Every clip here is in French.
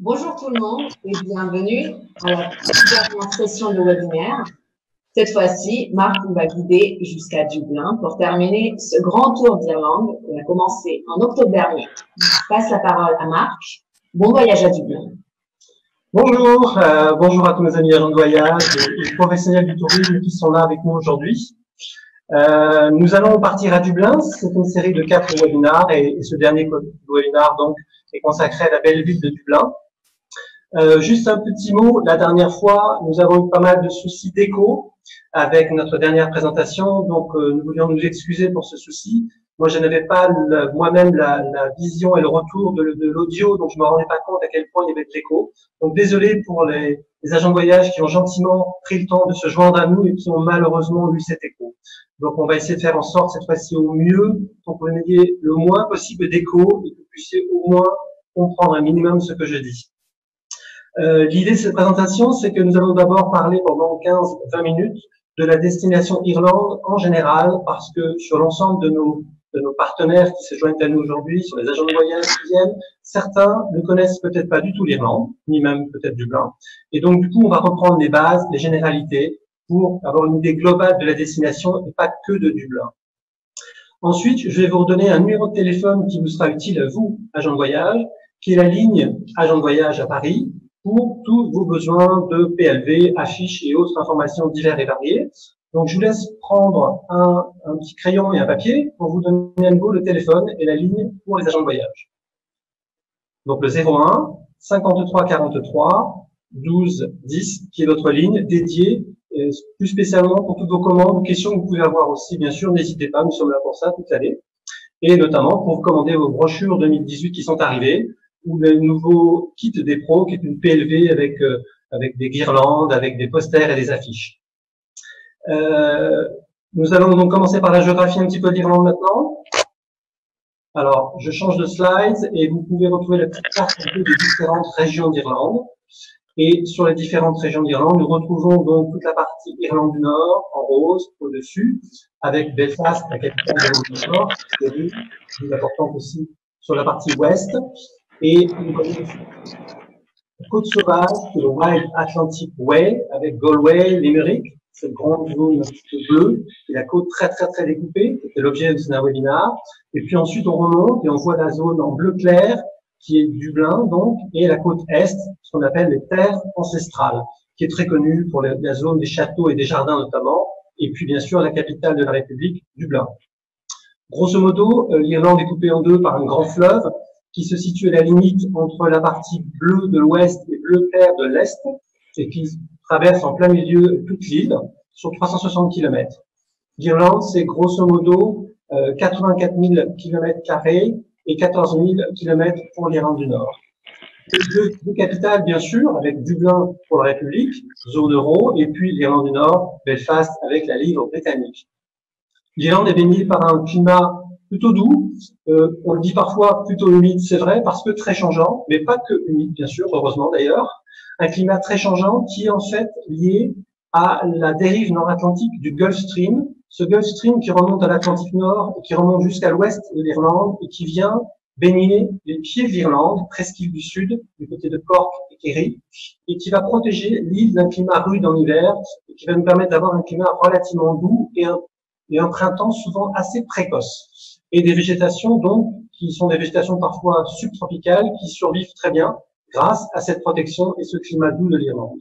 Bonjour tout le monde et bienvenue à la dernière session de webinaire. Cette fois-ci, Marc nous va guider jusqu'à Dublin pour terminer ce grand tour d'Irlande qu'on a commencé en octobre dernier. Je passe la parole à Marc. Bon voyage à Dublin. Bonjour, bonjour à tous mes amis agents de voyage et professionnels du tourisme qui sont là avec nous aujourd'hui. Nous allons partir à Dublin. C'est une série de 4 webinaires et ce dernier webinaire donc est consacré à la belle ville de Dublin. Juste un petit mot, la dernière fois, nous avons eu pas mal de soucis d'écho avec notre dernière présentation, donc nous voulions nous excuser pour ce souci. Moi, je n'avais pas moi-même la vision et le retour de l'audio, donc je ne me rendais pas compte à quel point il y avait de l'écho. Donc désolé pour les agents de voyage qui ont gentiment pris le temps de se joindre à nous et qui ont malheureusement eu cet écho. Donc on va essayer de faire en sorte cette fois-ci au mieux pour que vous n'ayez le moins possible d'écho et que vous puissiez au moins comprendre un minimum ce que je dis. L'idée de cette présentation, c'est que nous allons d'abord parler pendant 15-20 minutes de la destination Irlande en général, parce que sur l'ensemble de nos partenaires qui se joignent à nous aujourd'hui, sur les agents de voyage qui viennent, certains ne connaissent peut-être pas du tout l'Irlande, ni même peut-être Dublin. Et donc, du coup, on va reprendre les bases, les généralités, pour avoir une idée globale de la destination et pas que de Dublin. Ensuite, je vais vous redonner un numéro de téléphone qui vous sera utile à vous, agent de voyage, qui est la ligne agent de voyage à Paris, pour tous vos besoins de PLV, affiches et autres informations diverses et variées. Donc, je vous laisse prendre un petit crayon et un papier pour vous donner à nouveau le téléphone et la ligne pour les agents de voyage. Donc, le 01 53 43 12 10, qui est notre ligne dédiée, plus spécialement pour toutes vos commandes ou questions que vous pouvez avoir aussi, bien sûr, n'hésitez pas, nous sommes là pour ça toute l'année. Et notamment pour commander vos brochures 2018 qui sont arrivées, ou le nouveau kit des pros, qui est une PLV avec des guirlandes, avec des posters et des affiches. Nous allons donc commencer par la géographie un petit peu d'Irlande maintenant. Alors, je change de slide et vous pouvez retrouver la petite carte des différentes régions d'Irlande. Et sur les différentes régions d'Irlande, nous retrouvons donc toute la partie Irlande du Nord, en rose, au-dessus, avec Belfast, la capitale de l'Irlande du Nord, qui est plus importante aussi sur la partie ouest. Et la côte sauvage, c'est le Wild Atlantic Way, avec Galway, Limerick, cette grande zone un petit peu bleue, et la côte très très très découpée, c'est l'objet d'un webinaire. Et puis ensuite on remonte et on voit la zone en bleu clair, qui est Dublin, donc, et la côte est, ce qu'on appelle les terres ancestrales, qui est très connue pour la zone des châteaux et des jardins notamment, et puis bien sûr la capitale de la République, Dublin. Grosso modo, l'Irlande est coupée en deux par un grand fleuve, qui se situe à la limite entre la partie bleue de l'ouest et bleu clair de l'est, et qui traverse en plein milieu toute l'île, sur 360 km. L'Irlande, c'est grosso modo 84 000 km² et 14 000 km pour l'Irlande du Nord. Deux capitales, bien sûr, avec Dublin pour la République, zone euro, et puis l'Irlande du Nord, Belfast avec la livre britannique. L'Irlande est baignée par un climat plutôt doux, on le dit parfois plutôt humide, c'est vrai, parce que très changeant, mais pas que humide, bien sûr, heureusement d'ailleurs. Un climat très changeant qui est en fait lié à la dérive nord-atlantique du Gulf Stream, ce Gulf Stream qui remonte à l'Atlantique Nord et qui remonte jusqu'à l'ouest de l'Irlande et qui vient baigner les pieds de l'Irlande, presqu'île du Sud, du côté de Cork et Kerry, et qui va protéger l'île d'un climat rude en hiver et qui va nous permettre d'avoir un climat relativement doux et un printemps souvent assez précoce. Et des végétations, donc, qui sont des végétations parfois subtropicales, qui survivent très bien grâce à cette protection et ce climat doux de l'Irlande.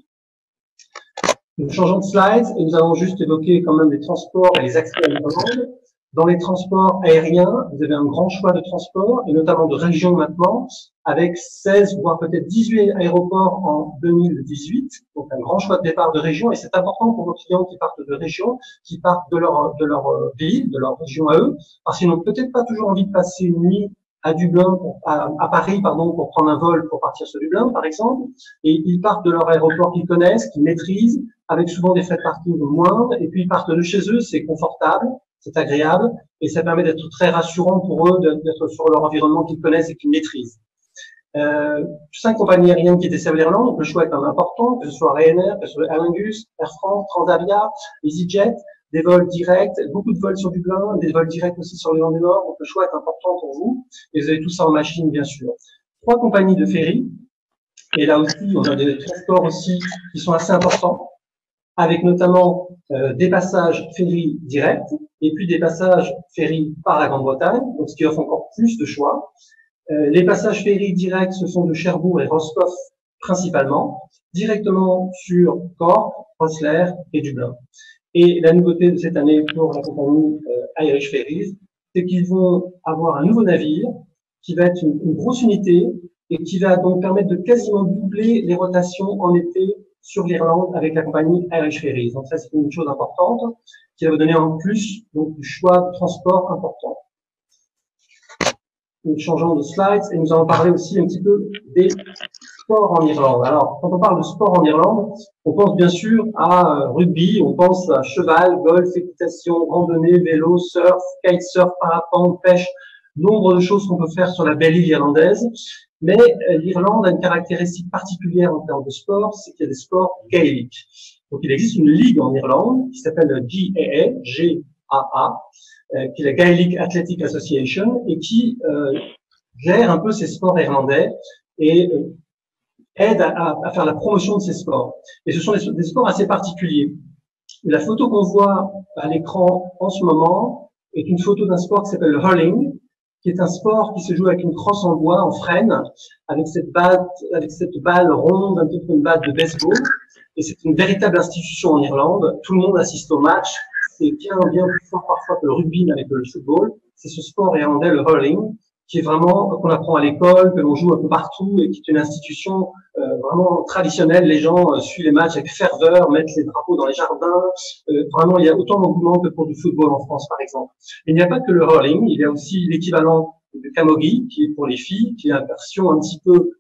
Nous changeons de slide et nous allons juste évoquer quand même les transports et les accès à l'Irlande. Dans les transports aériens, vous avez un grand choix de transports, et notamment de régions maintenant, avec 16, voire peut-être 18 aéroports en 2018, donc un grand choix de départ de régions, et c'est important pour nos clients qui partent de régions, qui partent de leur ville, de leur région à eux, parce qu'ils n'ont peut-être pas toujours envie de passer une nuit à Dublin, à Paris, pardon, pour prendre un vol pour partir sur Dublin, par exemple, et ils partent de leur aéroport qu'ils connaissent, qu'ils maîtrisent, avec souvent des frais de parking moindres, et puis ils partent de chez eux, c'est confortable, c'est agréable, et ça permet d'être très rassurant pour eux, d'être sur leur environnement qu'ils connaissent et qu'ils maîtrisent. 5 compagnies aériennes qui desservent l'Irlande, le choix est quand même important, que ce soit Ryanair, que ce soit Aer Lingus, Air France, Transavia, EasyJet, des vols directs, beaucoup de vols sur Dublin, des vols directs aussi sur l'Irlande du Nord, donc le choix est important pour vous, et vous avez tout ça en machine, bien sûr. 3 compagnies de ferry, Et là aussi, on a des transports aussi qui sont assez importants, avec notamment des passages ferry directs et puis des passages ferry par la Grande-Bretagne, donc ce qui offre encore plus de choix. Les passages ferry directs, ce sont de Cherbourg et Roscoff principalement, directement sur Cork, Rosslare et Dublin. Et la nouveauté de cette année pour la compagnie Irish Ferries, c'est qu'ils vont avoir un nouveau navire qui va être une grosse unité et qui va donc permettre de quasiment doubler les rotations en été sur l'Irlande avec la compagnie Irish Ferries. Donc ça, c'est une chose importante qui va vous donner en plus donc, du choix de transport important. Nous changeons de slides et nous allons parler aussi un petit peu des sports en Irlande. Alors, quand on parle de sport en Irlande, on pense bien sûr à rugby, on pense à cheval, golf, équitation, randonnée, vélo, surf, kitesurf, parapente, pêche, nombre de choses qu'on peut faire sur la belle île irlandaise. Mais l'Irlande a une caractéristique particulière en termes de sport, c'est qu'il y a des sports gaéliques. Donc, il existe une ligue en Irlande qui s'appelle GAA, G-A-A, qui est la Gaelic Athletic Association, et qui gère un peu ces sports irlandais et aide à faire la promotion de ces sports. Et ce sont des sports assez particuliers. La photo qu'on voit à l'écran en ce moment est une photo d'un sport qui s'appelle le hurling, qui est un sport qui se joue avec une crosse en bois, en frêne, avec cette balle ronde, un peu comme une balle de baseball. Et c'est une véritable institution en Irlande. Tout le monde assiste au match. C'est bien plus fort parfois que le rugby avec le football. C'est ce sport irlandais, le hurling, qui est vraiment, qu'on apprend à l'école, que l'on joue un peu partout et qui est une institution vraiment traditionnelle. Les gens suivent les matchs avec ferveur, mettent les drapeaux dans les jardins. Vraiment, il y a autant d'engouement que pour du football en France, par exemple. Il n'y a pas que le hurling, il y a aussi l'équivalent du camogie, qui est pour les filles, qui est une version un petit peu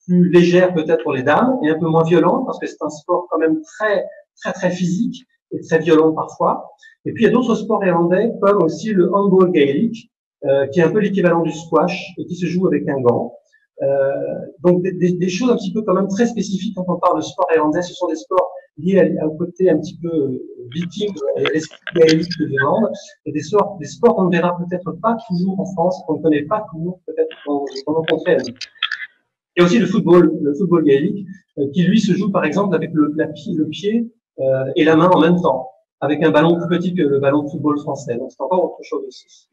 plus légère peut-être pour les dames et un peu moins violente parce que c'est un sport quand même très physique et très violent parfois. Et puis il y a d'autres sports irlandais comme aussi le handball gaélique, qui est un peu l'équivalent du squash et qui se joue avec un gant. Donc des choses un petit peu quand même très spécifiques quand on parle de sport irlandais. Ce sont des sports liés au côté un petit peu viking et l'esprit gaélique de l'Irlande, et des sports qu'on ne verra peut-être pas toujours en France, qu'on ne connaît pas toujours peut-être qu'on rencontrait. Il y a aussi le football gaélique, qui lui se joue par exemple avec le pied et la main en même temps, avec un ballon plus petit que le ballon de football français. Donc c'est encore autre chose aussi.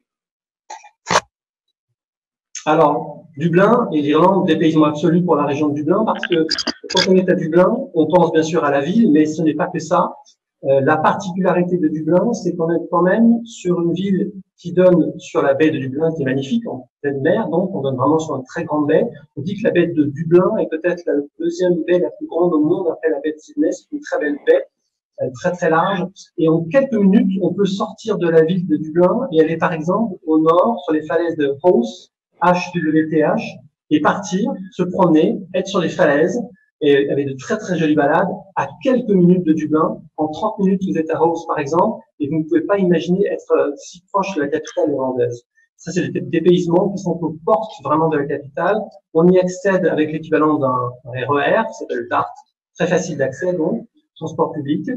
Alors, Dublin et l'Irlande, dépaysement absolu pour la région de Dublin, parce que quand on est à Dublin, on pense bien sûr à la ville, mais ce n'est pas que ça. La particularité de Dublin, c'est qu'on est quand même sur une ville qui donne sur la baie de Dublin, qui est magnifique, en pleine mer, donc on donne vraiment sur une très grande baie. On dit que la baie de Dublin est peut-être la deuxième baie la plus grande au monde après la baie de Sydney. C'est une très belle baie, très large. Et en quelques minutes, on peut sortir de la ville de Dublin et aller par exemple au nord, sur les falaises de Howth, HWTH, et partir, se promener, être sur les falaises, et avec de très jolies balades, à quelques minutes de Dublin. En 30 minutes, vous êtes à Howth, par exemple, et vous ne pouvez pas imaginer être si proche de la capitale irlandaise. Ça, c'est des dépaysements qui sont aux portes vraiment de la capitale. On y accède avec l'équivalent d'un RER, qui s'appelle le DART, très facile d'accès, donc, transport public.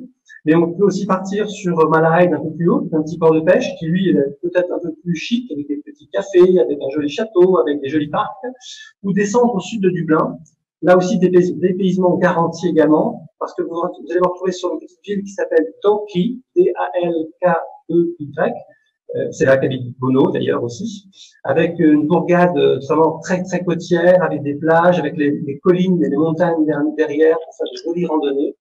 Mais on peut aussi partir sur Malahide un peu plus haut, un petit port de pêche qui, lui, est peut-être un peu plus chic, avec des petits cafés, avec un joli château, avec des jolis parcs, ou descendre au sud de Dublin. Là aussi, des dépaysements garantis également, parce que vous allez vous retrouver sur une petite ville qui s'appelle Dalkey, D-A-L-K-E-Y. C'est là qu'habite Bono, d'ailleurs, aussi, avec une bourgade vraiment très côtière, avec des plages, avec les collines et les montagnes derrière, pour faire de jolies randonnées.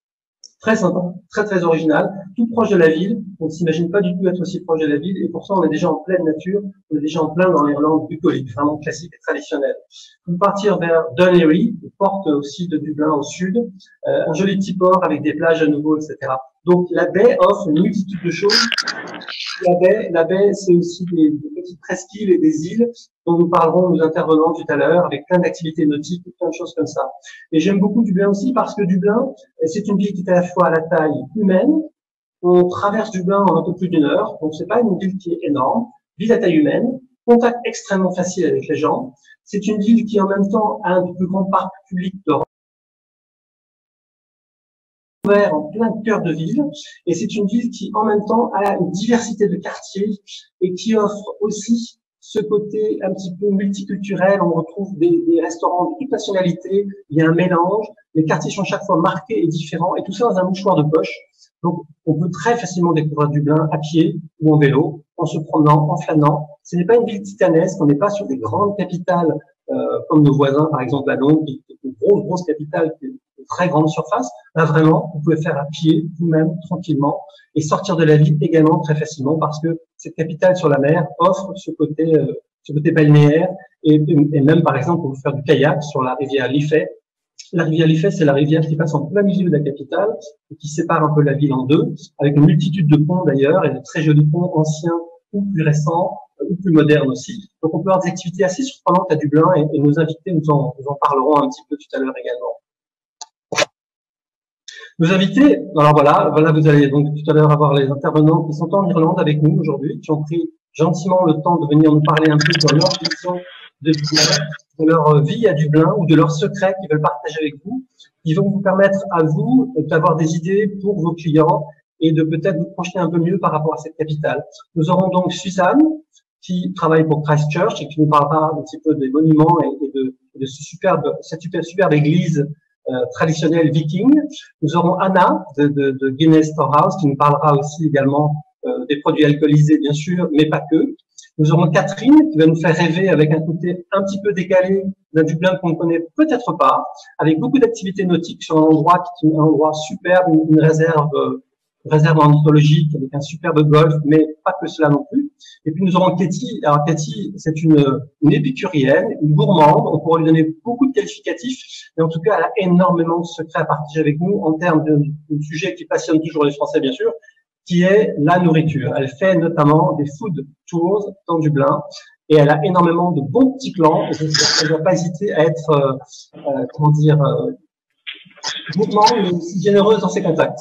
Très sympa, très original, tout proche de la ville. On ne s'imagine pas du tout être aussi proche de la ville, et pourtant on est déjà en pleine nature, on est déjà en plein dans l'Irlande bucolique, vraiment classique et traditionnelle. Pour partir vers Dún Laoghaire, porte aussi de Dublin au sud, un joli petit port avec des plages à nouveau, etc. Donc la baie offre une multitude de choses. La baie, c'est aussi des petites presqu'îles et des îles dont nous parlerons, nous intervenants tout à l'heure, avec plein d'activités nautiques, plein de choses comme ça. Et j'aime beaucoup Dublin aussi parce que Dublin, c'est une ville qui est à la fois à la taille humaine. On traverse Dublin en un peu plus d'une heure, donc c'est pas une ville qui est énorme. Ville à taille humaine, contact extrêmement facile avec les gens. C'est une ville qui en même temps a un des plus grands parcs publics d'Europe, ouvert en plein cœur de ville, et c'est une ville qui en même temps a une diversité de quartiers et qui offre aussi ce côté un petit peu multiculturel, on retrouve des restaurants de toute nationalité, il y a un mélange, les quartiers sont chaque fois marqués et différents, et tout ça dans un mouchoir de poche. Donc, on peut très facilement découvrir Dublin à pied ou en vélo, en se promenant, en flânant. Ce n'est pas une ville titanesque, on n'est pas sur des grandes capitales comme nos voisins, par exemple à Londres, qui est une grosse capitale, qui est une très grande surface. Là, vraiment, vous pouvez faire à pied, vous-même, tranquillement, et sortir de la ville également très facilement, parce que cette capitale sur la mer offre ce côté balnéaire, et même, par exemple, pour faire du kayak sur la rivière Liffey. La rivière Liffey, c'est la rivière qui passe en plein milieu de la capitale et qui sépare un peu la ville en deux, avec une multitude de ponts d'ailleurs, et de très jolis ponts anciens ou plus récents, ou plus modernes aussi. Donc on peut avoir des activités assez surprenantes à Dublin, et nos invités nous en parleront un petit peu tout à l'heure également. Nos invités, alors voilà, vous allez donc tout à l'heure avoir les intervenants qui sont en Irlande avec nous aujourd'hui, qui ont pris gentiment le temps de venir nous parler un peu de leur vision de Dublin, de leur vie à Dublin ou de leurs secrets qu'ils veulent partager avec vous, qui vont vous permettre à vous d'avoir des idées pour vos clients et de peut-être vous projeter un peu mieux par rapport à cette capitale. Nous aurons donc Suzanne, qui travaille pour Christchurch et qui nous parlera un petit peu des monuments et de cette superbe église traditionnelle viking. Nous aurons Anna de Guinness Storehouse qui nous parlera aussi également des produits alcoolisés, bien sûr, mais pas que. Nous aurons Catherine qui va nous faire rêver avec un côté un petit peu décalé d'un Dublin qu'on ne connaît peut-être pas, avec beaucoup d'activités nautiques sur un endroit qui est un endroit superbe, une réserve ornithologique avec un superbe golf, mais pas que cela non plus. Et puis nous aurons Katie. Alors Katie, c'est une épicurienne, une gourmande. On pourra lui donner beaucoup de qualificatifs, mais en tout cas, elle a énormément de secrets à partager avec nous en termes de sujet qui passionne toujours les Français, bien sûr, qui est la nourriture. Elle fait notamment des food tours dans Dublin et elle a énormément de bons petits plans. Et j'espère qu'elle ne va pas hésiter à être, gourmand, mais aussi généreuse dans ses contacts.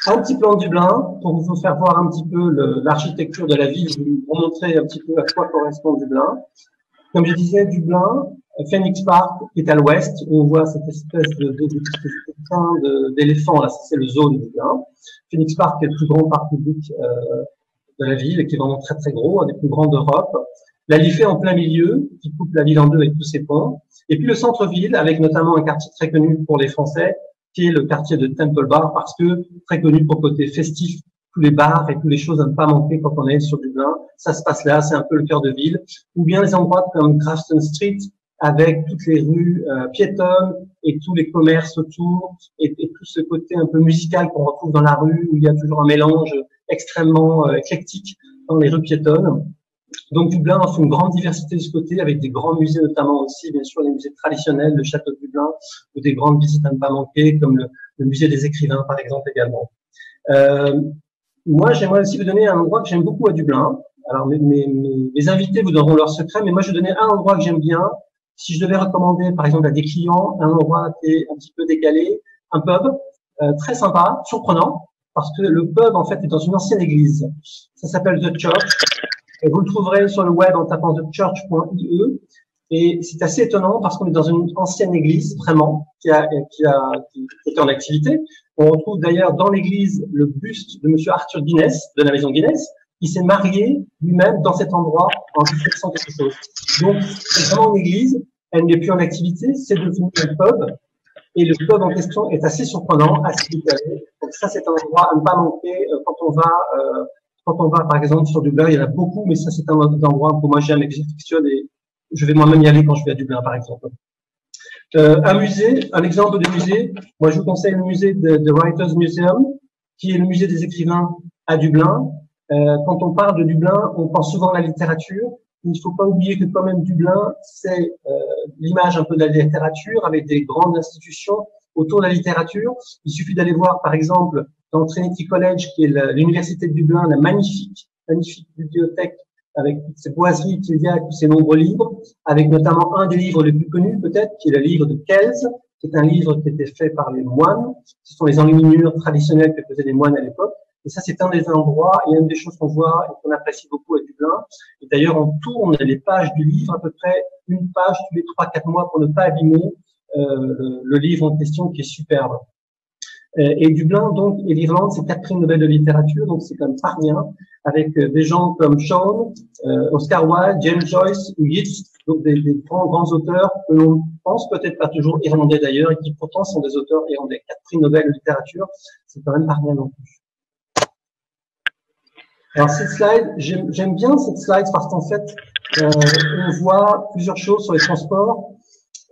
Un petit plan de Dublin pour vous faire voir un petit peu l'architecture de la ville, vous montrer un petit peu à quoi correspond Dublin. Comme je disais, Dublin, Phoenix Park est à l'ouest, où on voit cette espèce d'éléphant, là, c'est le zoo de Dublin. Phoenix Park est le plus grand parc public de la ville, et qui est vraiment très très gros, un des plus grands d'Europe. La Liffey en plein milieu, qui coupe la ville en deux avec tous ses ponts. Et puis le centre-ville, avec notamment un quartier très connu pour les Français, qui est le quartier de Temple Bar, parce que très connu pour le côté festif, tous les bars et toutes les choses à ne pas manquer quand on est sur Dublin. Ça se passe là, c'est un peu le cœur de ville. Ou bien les endroits comme Grafton Street, avec toutes les rues piétonnes et tous les commerces autour, et tout ce côté un peu musical qu'on retrouve dans la rue, où il y a toujours un mélange extrêmement éclectique dans les rues piétonnes. Donc Dublin offre une grande diversité de ce côté, avec des grands musées notamment aussi, bien sûr les musées traditionnels, le château de Dublin, ou des grandes visites à ne pas manquer, comme le musée des écrivains par exemple également. Moi j'aimerais aussi vous donner un endroit que j'aime beaucoup à Dublin. Alors mes invités vous donneront leurs secrets, mais moi je vais donner un endroit que j'aime bien. Si je devais recommander par exemple à des clients un endroit qui est un petit peu décalé, un pub très sympa, surprenant, parce que le pub en fait est dans une ancienne église. Ça s'appelle The Church. Et vous le trouverez sur le web en tapant thechurch.ie. Et c'est assez étonnant parce qu'on est dans une ancienne église, vraiment, qui était en activité. On retrouve d'ailleurs dans l'église le buste de monsieur Arthur Guinness, de la maison Guinness, qui s'est marié lui-même dans cet endroit en 1700 quelque chose. Donc, c'est vraiment une église. Elle n'est plus en activité. C'est devenu un pub. Et le pub en question est assez surprenant, assez décalé. Donc ça, c'est un endroit à ne pas manquer quand on va, par exemple, sur Dublin. Il y en a beaucoup, mais ça, c'est un endroit que moi j'aime et que j'affectionne, et je vais moi-même y aller quand je vais à Dublin, par exemple. Un musée, un exemple de musée. Moi, je vous conseille le musée de Writers Museum, qui est le musée des écrivains à Dublin. Quand on parle de Dublin, on pense souvent à la littérature. Il ne faut pas oublier que quand même Dublin, c'est l'image un peu de la littérature, avec des grandes institutions autour de la littérature. Il suffit d'aller voir, par exemple, dans Trinity College, qui est l'université de Dublin, la magnifique bibliothèque avec toutes ces boiseries qu'il y a, tous ces nombreux livres, avec notamment un des livres les plus connus peut-être, qui est le livre de Kells, qui est un livre qui était fait par les moines. Ce sont les enluminures traditionnelles que faisaient les moines à l'époque. Et ça, c'est un des endroits et une des choses qu'on voit et qu'on apprécie beaucoup à Dublin. Et d'ailleurs, on tourne les pages du livre à peu près une page tous les 3-4 mois pour ne pas abîmer le livre en question, qui est superbe. Et Dublin, donc, et l'Irlande, c'est 4 prix Nobel de littérature, donc c'est quand même pas rien, avec des gens comme Shaw, Oscar Wilde, James Joyce, Yeats, donc des grands auteurs que l'on pense peut-être pas toujours irlandais d'ailleurs, et qui pourtant sont des auteurs irlandais. 4 prix Nobel de littérature, c'est quand même pas rien non plus. Alors cette slide, j'aime bien cette slide parce qu'en fait, on voit plusieurs choses sur les transports.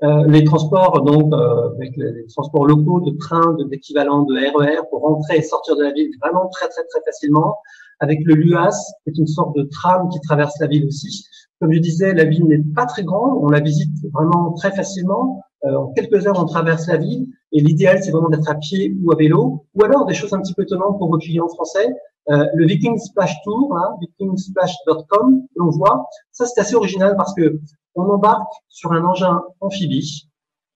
Donc avec les transports locaux, de train, d'équivalent de RER pour rentrer et sortir de la ville vraiment très facilement. Avec le LUAS, qui est une sorte de tram qui traverse la ville aussi. Comme je disais, la ville n'est pas très grande, on la visite vraiment très facilement. En quelques heures, on traverse la ville et l'idéal, c'est vraiment d'être à pied ou à vélo. Ou alors, des choses un petit peu étonnantes pour vos clients français, le Viking Splash Tour, hein, vikingsplash.com, que l'on voit. Ça, c'est assez original parce que on embarque sur un engin amphibie.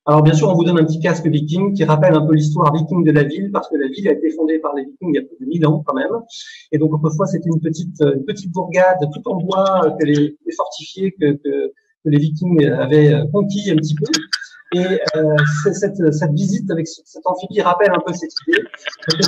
Alors, bien sûr, on vous donne un petit casque viking qui rappelle un peu l'histoire viking de la ville, parce que la ville a été fondée par les vikings il y a plus de 1000 ans, quand même. Et donc, autrefois, c'était une petite bourgade tout en bois, fortifiée, que les vikings avaient conquis un petit peu. Et cette visite avec cet amphibie rappelle un peu cette idée.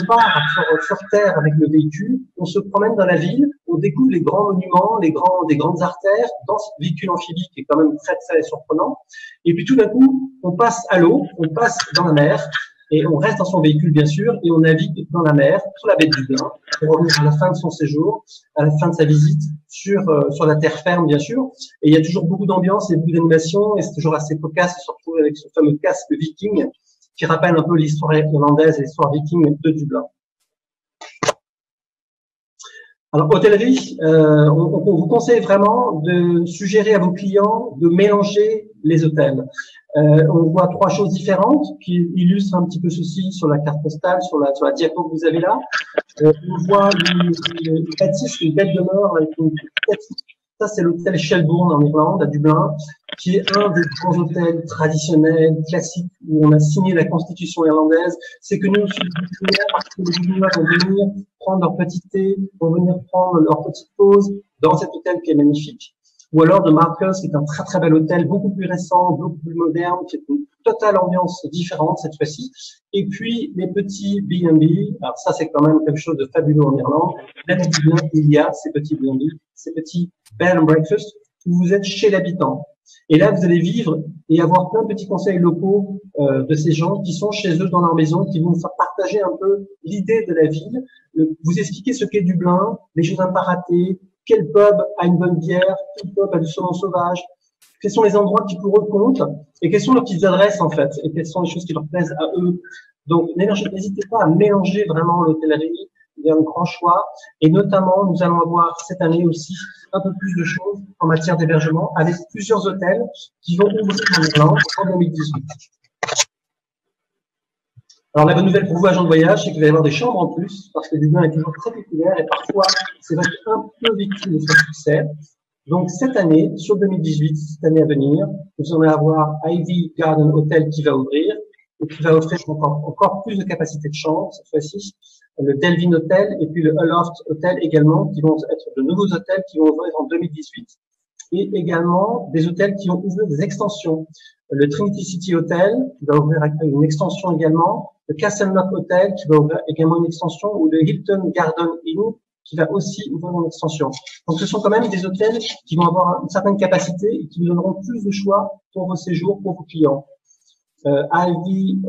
On part sur terre avec le véhicule, on se promène dans la ville, on découvre les grands monuments, des grandes artères dans ce véhicule amphibie qui est quand même très surprenant. Et puis tout d'un coup, on passe à l'eau, on passe dans la mer, et on reste dans son véhicule bien sûr, et on navigue dans la mer, sur la baie de Dublin, pour revenir à la fin de son séjour, à la fin de sa visite, sur la terre ferme bien sûr. Et il y a toujours beaucoup d'ambiance et beaucoup d'animation, et c'est toujours assez cocasse de se retrouver avec ce fameux casque viking qui rappelle un peu l'histoire irlandaise et l'histoire viking de Dublin. Alors, hôtellerie, on vous conseille vraiment de suggérer à vos clients de mélanger les hôtels. On voit 3 choses différentes qui illustrent un petit peu ceci sur la carte postale, sur la diapo que vous avez là. On voit une bâtisse, une belle demeure avec une bâtisse. Ça, c'est l'hôtel Shelbourne en Irlande, à Dublin, qui est un des grands hôtels traditionnels, classiques, où on a signé la constitution irlandaise. C'est connu aussi parce que les Dublinois vont venir prendre leur petit thé, vont venir prendre leur petite pause dans cet hôtel qui est magnifique. Ou alors de Marcus, qui est un très bel hôtel, beaucoup plus récent, beaucoup plus moderne, qui est une totale ambiance différente cette fois-ci. Et puis les petits B&B, alors ça c'est quand même quelque chose de fabuleux en Irlande. Même il y a ces petits B&B, ces petits bed and breakfast où vous êtes chez l'habitant. Et là vous allez vivre et avoir plein de petits conseils locaux de ces gens qui sont chez eux dans leur maison, qui vont vous faire partager un peu l'idée de la ville, vous expliquer ce qu'est Dublin, les choses à ne pas rater. Quel pub a une bonne bière? Quel pub a du saumon sauvage? Quels sont les endroits qui pour eux comptent? Et quelles sont leurs petites adresses, en fait? Et quelles sont les choses qui leur plaisent à eux? Donc, n'hésitez pas à mélanger vraiment l'hôtellerie. Il y a un grand choix. Et notamment, nous allons avoir cette année aussi un peu plus de choses en matière d'hébergement avec plusieurs hôtels qui vont ouvrir en Irlande en 2018. Alors, la bonne nouvelle pour vous, agents de voyage, c'est qu'il va y avoir des chambres en plus, parce que Dublin est toujours très populaire et parfois, c'est vrai un peu victime de son succès. Donc, cette année, sur 2018, cette année à venir, nous allons avoir Ivy Garden Hotel qui va ouvrir et qui va offrir encore plus de capacité de chambres, cette fois-ci, le Delvin Hotel et puis le Aloft Hotel également, qui vont être de nouveaux hôtels qui vont ouvrir en 2018. Et également des hôtels qui vont ouvrir des extensions. Le Trinity City Hotel, qui va ouvrir une extension également, le Castle Knock Hotel, qui va ouvrir également une extension, ou le Hilton Garden Inn, qui va aussi ouvrir une extension. Donc, ce sont quand même des hôtels qui vont avoir une certaine capacité et qui vous donneront plus de choix pour vos séjours, pour vos clients. Ivy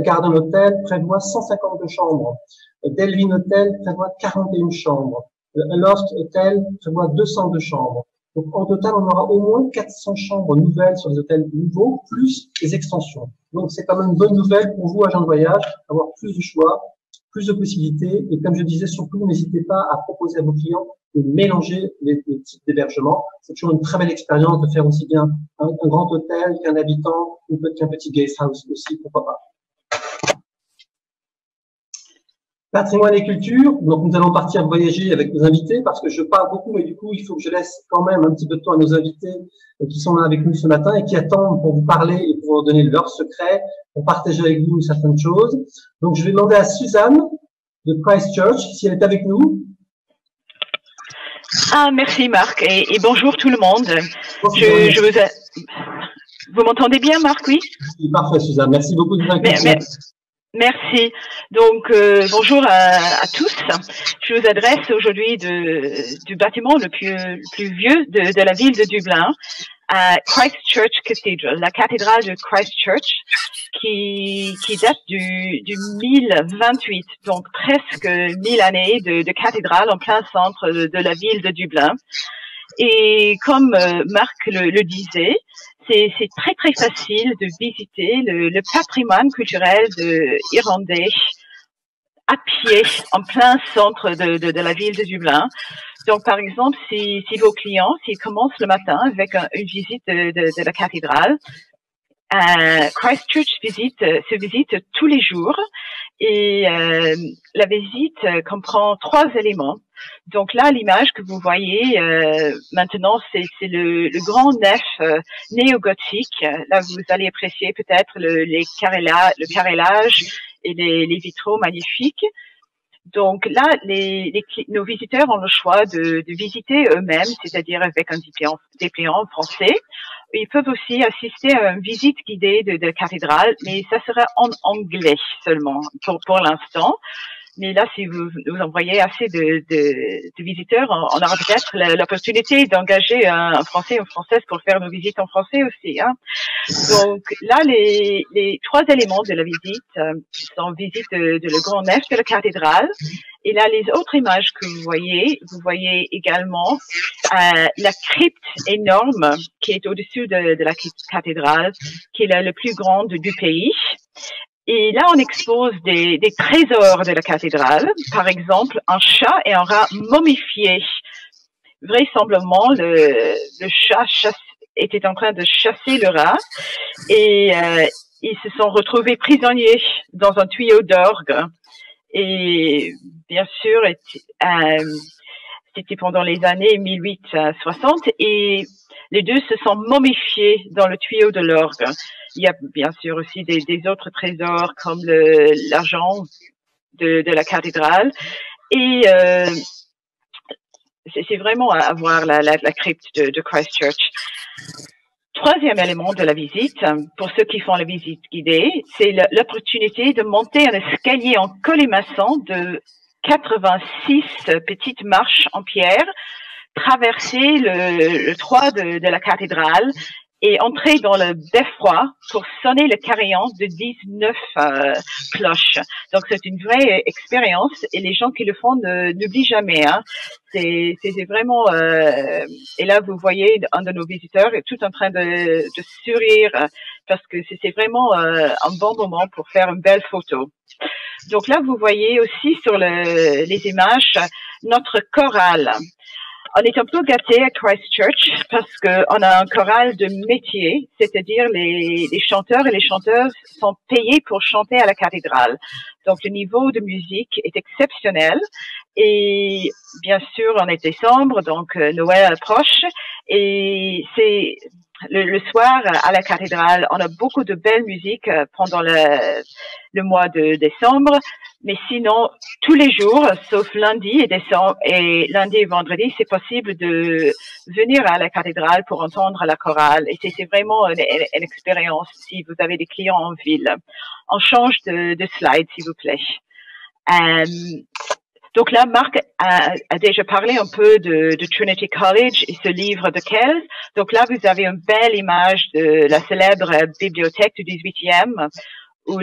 Garden Hotel prévoit 152 chambres. Delvin Hotel prévoit 41 chambres. Le Aloft Hotel prévoit 202 chambres. Donc, en total, on aura au moins 400 chambres nouvelles sur les hôtels nouveaux, plus les extensions. Donc, c'est quand même une bonne nouvelle pour vous, agents de voyage, avoir plus de choix, plus de possibilités. Et comme je disais, surtout, n'hésitez pas à proposer à vos clients de mélanger les types d'hébergement. C'est toujours une très belle expérience de faire aussi bien un grand hôtel qu'un habitant ou peut-être qu'un petit guest house aussi, pourquoi pas. Patrimoine et culture. Donc, nous allons partir voyager avec nos invités parce que je parle beaucoup, mais du coup, il faut que je laisse quand même un petit peu de temps à nos invités qui sont là avec nous ce matin et qui attendent pour vous parler et pour vous donner leurs secrets, pour partager avec vous certaines choses. Donc, je vais demander à Suzanne de Christchurch si elle est avec nous. Ah, merci Marc et bonjour tout le monde. Vous m'entendez bien, Marc? Oui. Parfait, Suzanne. Merci beaucoup de m'accueillir. Merci. Donc, bonjour à tous. Je vous adresse aujourd'hui du bâtiment le plus vieux de la ville de Dublin, à Christ Church Cathedral, la cathédrale de Christ Church, qui date du 1028, donc presque 1000 années de cathédrale en plein centre de la ville de Dublin. Et comme Marc le disait, c'est très très facile de visiter le patrimoine culturel irlandais à pied en plein centre de la ville de Dublin. Donc par exemple, si vos clients, s'ils commencent le matin avec une visite de la cathédrale, Christ Church se visite tous les jours et la visite comprend 3 éléments. Donc là, l'image que vous voyez maintenant, c'est le grand nef néo-gothique. Là, vous allez apprécier peut-être le carrelage et les vitraux magnifiques. Donc là, nos visiteurs ont le choix de visiter eux-mêmes, c'est-à-dire avec un dépliant français. Ils peuvent aussi assister à une visite guidée de la cathédrale, mais ça sera en anglais seulement pour l'instant. Mais là, si vous envoyez assez de visiteurs, on aura peut-être l'opportunité d'engager un Français ou une Française pour faire nos visites en français aussi. Hein. Donc là, les 3 éléments de la visite sont visite de le grand nef de la cathédrale. Et là, les autres images que vous voyez également la crypte énorme qui est au-dessus de la cathédrale, qui est le plus grande du pays. Et là, on expose des trésors de la cathédrale, par exemple un chat et un rat momifiés. Vraisemblablement, le chat était en train de chasser le rat et ils se sont retrouvés prisonniers dans un tuyau d'orgue. Et bien sûr, c'était pendant les années 1860 et les deux se sont momifiés dans le tuyau de l'orgue. Il y a bien sûr aussi des autres trésors comme l'argent de la cathédrale. Et c'est vraiment à voir la crypte de Christ Church. 3e élément de la visite, pour ceux qui font la visite guidée, c'est l'opportunité de monter un escalier en colimaçon de 86 petites marches en pierre, traverser le toit de la cathédrale et entrer dans le beffroi pour sonner le carillon de 19 cloches. Donc c'est une vraie expérience et les gens qui le font n'oublient jamais. Hein. C'est vraiment et là vous voyez un de nos visiteurs est tout en train de sourire parce que c'est vraiment un bon moment pour faire une belle photo. Donc là vous voyez aussi sur les images notre chorale. On est un peu gâtés à Christ Church parce qu'on a un choral de métier, c'est-à-dire les chanteurs et les chanteuses sont payés pour chanter à la cathédrale. Donc le niveau de musique est exceptionnel et bien sûr on est décembre, donc Noël approche et c'est le soir à la cathédrale, on a beaucoup de belles musiques pendant le mois de décembre. Mais sinon, tous les jours, sauf lundi et vendredi, c'est possible de venir à la cathédrale pour entendre la chorale. Et c'est vraiment une expérience si vous avez des clients en ville. On change de slide, s'il vous plaît. Donc là, Marc a déjà parlé un peu de Trinity College et ce livre de Kells. Donc là, vous avez une belle image de la célèbre bibliothèque du 18e où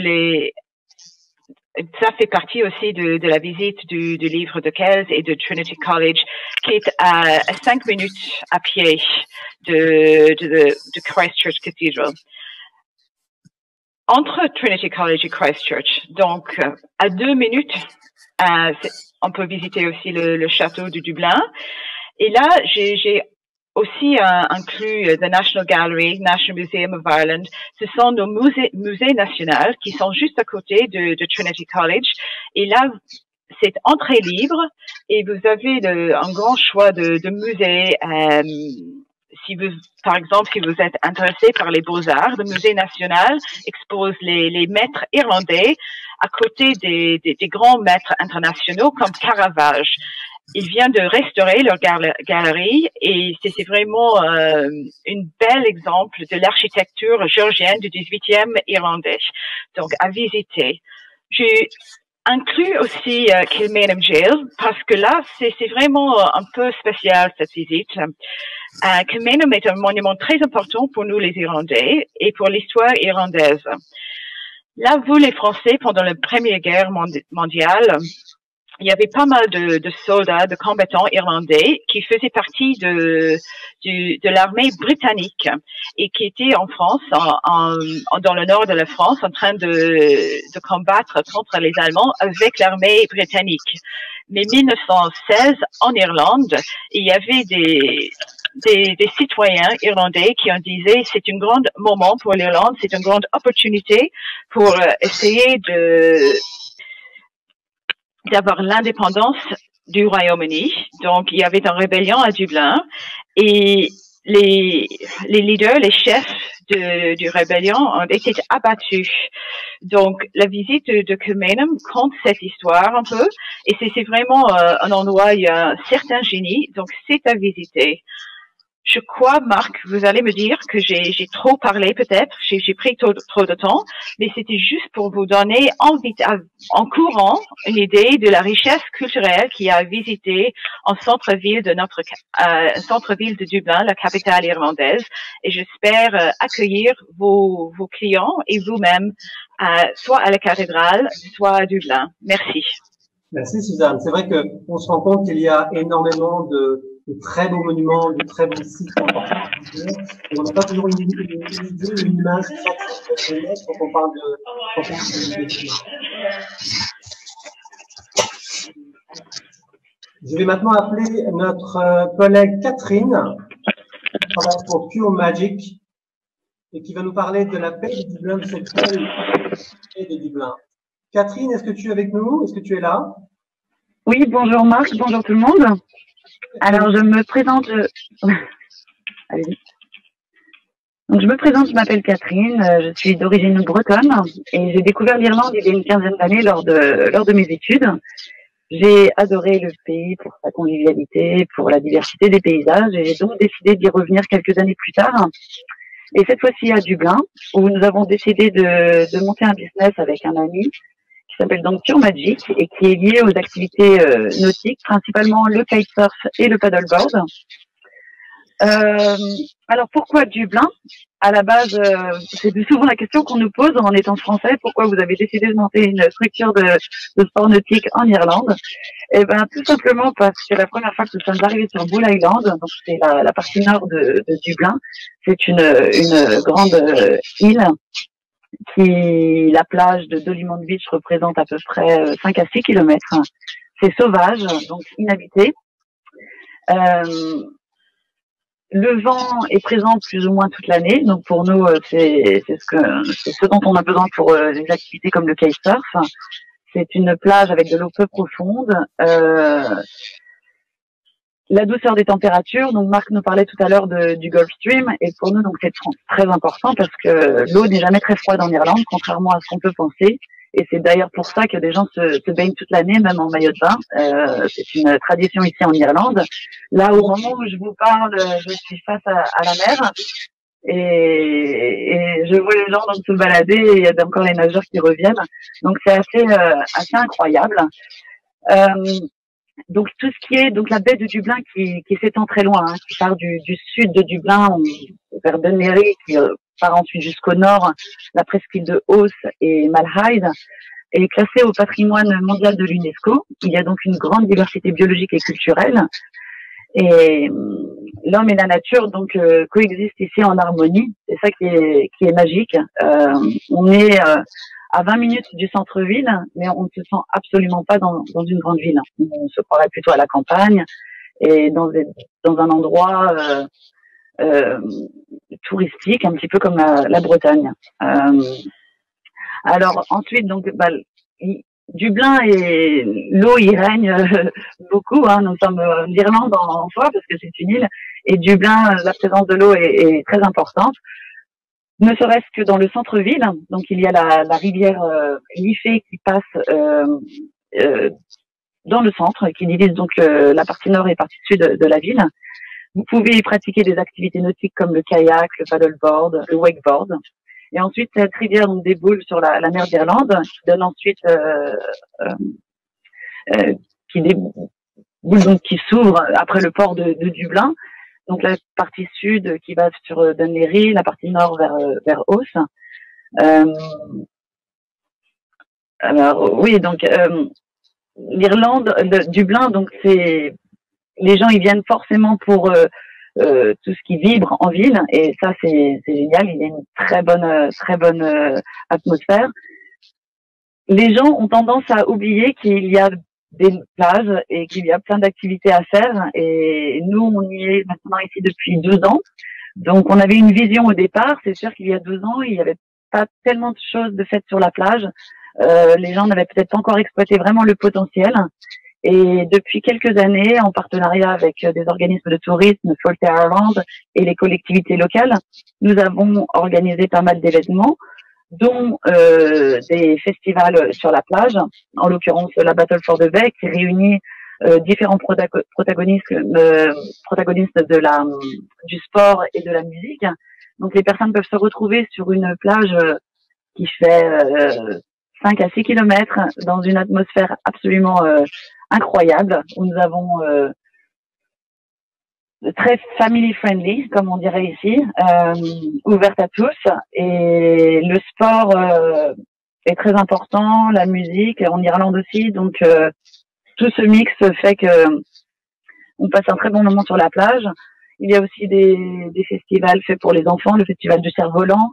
ça fait partie aussi de la visite du livre de Kells et de Trinity College, qui est à 5 minutes à pied de Christ Church Cathedral. Entre Trinity College et Christ Church, donc à 2 minutes, on peut visiter aussi le château de Dublin. Et là, j'ai aussi inclus The National Gallery, National Museum of Ireland. Ce sont nos musées nationaux qui sont juste à côté de Trinity College. Et là, c'est entrée libre et vous avez un grand choix de musées. Par exemple, si vous êtes intéressé par les beaux-arts, le musée national expose les maîtres irlandais à côté des grands maîtres internationaux comme Caravage. Il vient de restaurer leur galerie et c'est vraiment un bel exemple de l'architecture géorgienne du 18e irlandais. Donc, à visiter. J'ai inclus aussi Kilmainham Jail parce que là, c'est vraiment un peu spécial cette visite. Kilmainham est un monument très important pour nous les Irlandais et pour l'histoire irlandaise. Là, vous les Français, pendant la Première Guerre mondiale, il y avait pas mal de soldats, de combattants irlandais qui faisaient partie de l'armée britannique et qui étaient en France, dans le nord de la France, en train de combattre contre les Allemands avec l'armée britannique. Mais 1916, en Irlande, il y avait des citoyens irlandais qui en disaient c'est un grand moment pour l'Irlande, c'est une grande opportunité pour essayer d'avoir l'indépendance du Royaume-Uni. Donc, il y avait une rébellion à Dublin et les leaders, les chefs du rébellion ont été abattus. Donc, la visite de Kilmainham compte cette histoire un peu et c'est vraiment un endroit où il y a un certain génie. Donc, c'est à visiter. Je crois, Marc, vous allez me dire que j'ai trop parlé peut-être, j'ai pris trop de temps, mais c'était juste pour vous donner en courant une idée de la richesse culturelle qu'il y a à visiter en centre-ville de centre-ville de Dublin, la capitale irlandaise. Et j'espère accueillir vos clients et vous-même, soit à la cathédrale, soit à Dublin. Merci. Merci Suzanne. C'est vrai qu'on se rend compte qu'il y a énormément de très beaux monuments, de très beaux sites importants. Et on n'a pas toujours une idée, une image quand on parle de Je vais maintenant appeler notre collègue Catherine, qui travaille pour Cure Magic, et qui va nous parler de la paix de Dublin, de cette paix de Dublin. Catherine, est-ce que tu es avec nous? Est-ce que tu es là? Oui, bonjour Marc, bonjour tout le monde. Alors, je me présente. Allez-y. Donc, je me présente, je m'appelle Catherine, je suis d'origine bretonne et j'ai découvert l'Irlande il y a une quinzaine d'années lors de mes études. J'ai adoré le pays pour sa convivialité, pour la diversité des paysages et j'ai donc décidé d'y revenir quelques années plus tard. Et cette fois-ci à Dublin, où nous avons décidé de monter un business avec un ami qui s'appelle donc Cure Magic et qui est lié aux activités nautiques, principalement le kitesurf et le paddleboard. Alors pourquoi Dublin? À la base, c'est souvent la question qu'on nous pose en étant français. Pourquoi vous avez décidé de monter une structure de sport nautique en Irlande? Eh ben, tout simplement parce que la première fois que nous sommes arrivés sur Bull Island, donc c'est la partie nord de Dublin, c'est une grande île qui, la plage de Dolimont Beach représente à peu près 5 à 6 kilomètres. C'est sauvage, donc inhabité. Le vent est présent plus ou moins toute l'année, donc pour nous c'est ce dont on a besoin pour les activités comme le kitesurf. C'est une plage avec de l'eau peu profonde, la douceur des températures. Donc Marc nous parlait tout à l'heure du Gulf Stream et pour nous donc c'est très important parce que l'eau n'est jamais très froide en Irlande, contrairement à ce qu'on peut penser. Et c'est d'ailleurs pour ça que des gens se baignent toute l'année, même en maillot de bain. C'est une tradition ici en Irlande. Là, au moment où je vous parle, je suis face à la mer et je vois les gens donc se balader et il y a encore les nageurs qui reviennent. Donc c'est assez incroyable. Donc tout ce qui est donc la baie de Dublin qui s'étend très loin, hein, qui part du sud de Dublin vers Dún Laoghaire, qui part ensuite jusqu'au nord, la presqu'île de Howth et Malahide, est classée au patrimoine mondial de l'UNESCO. Il y a donc une grande diversité biologique et culturelle. Et l'homme et la nature donc coexistent ici en harmonie. C'est ça qui est magique. On est à 20 minutes du centre-ville, mais on ne se sent absolument pas dans une grande ville. On se croirait plutôt à la campagne et dans un endroit touristique, un petit peu comme la Bretagne. Alors ensuite, donc, Dublin et l'eau y règne beaucoup. Hein. Nous sommes l'Irlande en soi parce que c'est une île, et Dublin, la présence de l'eau est très importante. Ne serait-ce que dans le centre-ville, donc il y a la rivière Liffey qui passe dans le centre, qui divise donc la partie nord et la partie sud de la ville. Vous pouvez y pratiquer des activités nautiques comme le kayak, le paddleboard, le wakeboard. Et ensuite, cette rivière donc déboule sur la mer d'Irlande, qui donne ensuite, qui déboule, donc qui s'ouvre après le port de Dublin. Donc la partie sud qui va sur Dún Laoghaire, la partie nord vers Oss. Alors oui, donc l'Irlande, Dublin, donc c'est les gens ils viennent forcément pour tout ce qui vibre en ville, et ça c'est génial. Il y a une très bonne atmosphère. Les gens ont tendance à oublier qu'il y a des plages et qu'il y a plein d'activités à faire, et nous on y est maintenant ici depuis 2 ans, donc on avait une vision au départ. C'est sûr qu'il y a 2 ans il y avait pas tellement de choses de faites sur la plage, les gens n'avaient peut-être pas encore exploité vraiment le potentiel, et depuis quelques années en partenariat avec des organismes de tourisme, Fólk Ireland et les collectivités locales, nous avons organisé pas mal d'événements, dont des festivals sur la plage, en l'occurrence la Battle for the Bay, qui réunit différents protagonistes du sport et de la musique. Donc les personnes peuvent se retrouver sur une plage qui fait 5 à 6 kilomètres dans une atmosphère absolument incroyable, où nous avons très family friendly, comme on dirait ici, ouverte à tous, et le sport est très important, la musique en Irlande aussi, donc tout ce mix fait que on passe un très bon moment sur la plage. Il y a aussi des festivals faits pour les enfants, le festival du cerf-volant.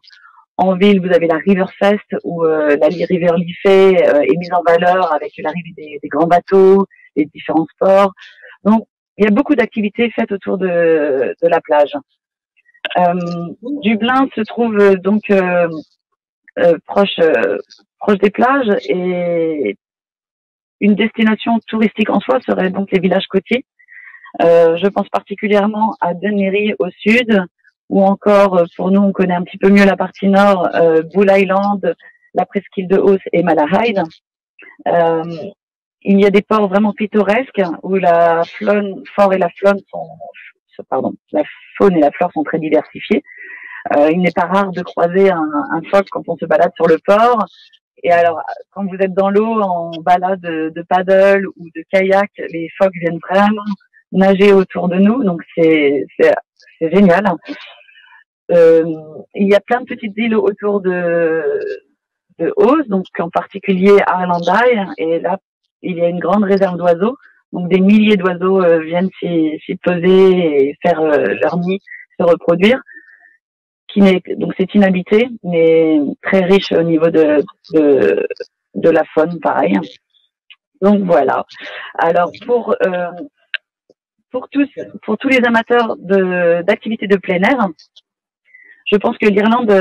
En ville, vous avez la Riverfest, où la River Liffey est mise en valeur avec l'arrivée des grands bateaux, les différents sports. Donc il y a beaucoup d'activités faites autour de la plage. Dublin se trouve donc proche des plages, et une destination touristique en soi serait donc les villages côtiers. Je pense particulièrement à Dún Laoghaire au sud, ou encore, pour nous, on connaît un petit peu mieux la partie nord, Bull Island, la presqu'île de Oss et Malahide. Il y a des ports vraiment pittoresques où la faune et la flore la faune et la flore sont très diversifiées. Il n'est pas rare de croiser un phoque quand on se balade sur le port. Et alors, quand vous êtes dans l'eau en balade de paddle ou de kayak, les phoques viennent vraiment nager autour de nous, donc c'est génial. Il y a plein de petites îles autour de Oss, donc en particulier Arlandai, et là il y a une grande réserve d'oiseaux, donc des milliers d'oiseaux viennent s'y poser et faire leur nid, se reproduire. Donc c'est inhabité, mais très riche au niveau de la faune, pareil. Donc voilà. Alors pour tous les amateurs d'activités de plein air, je pense que l'Irlande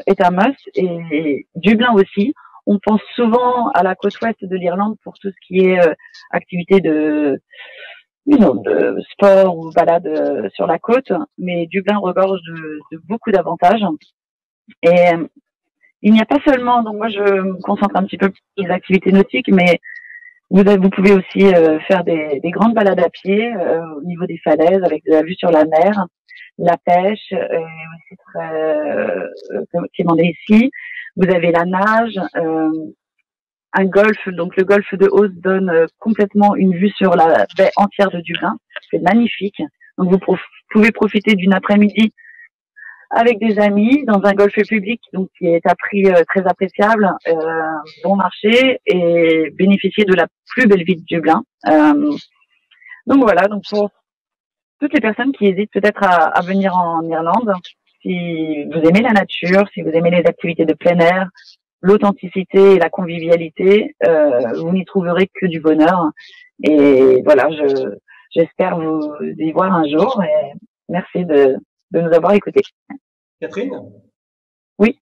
est un must, et Dublin aussi. On pense souvent à la côte ouest de l'Irlande pour tout ce qui est activité de sport ou balade sur la côte, mais Dublin regorge de beaucoup d'avantages. Et il n'y a pas seulement, donc moi je me concentre un petit peu sur les activités nautiques, mais vous pouvez aussi faire des grandes balades à pied au niveau des falaises avec de la vue sur la mer, la pêche, aussi qui est demandé ici. Vous avez la nage, un golf, donc le golfe de Oss donne complètement une vue sur la baie entière de Dublin. C'est magnifique. Donc vous pouvez profiter d'une après-midi avec des amis dans un golfe public, donc qui est à prix très appréciable, bon marché, et bénéficier de la plus belle ville de Dublin. Donc voilà, donc pour toutes les personnes qui hésitent peut-être à venir en Irlande, si vous aimez la nature, si vous aimez les activités de plein air, l'authenticité et la convivialité, vous n'y trouverez que du bonheur. Et voilà, j'espère vous y voir un jour, et merci de nous avoir écoutés. Catherine? Oui.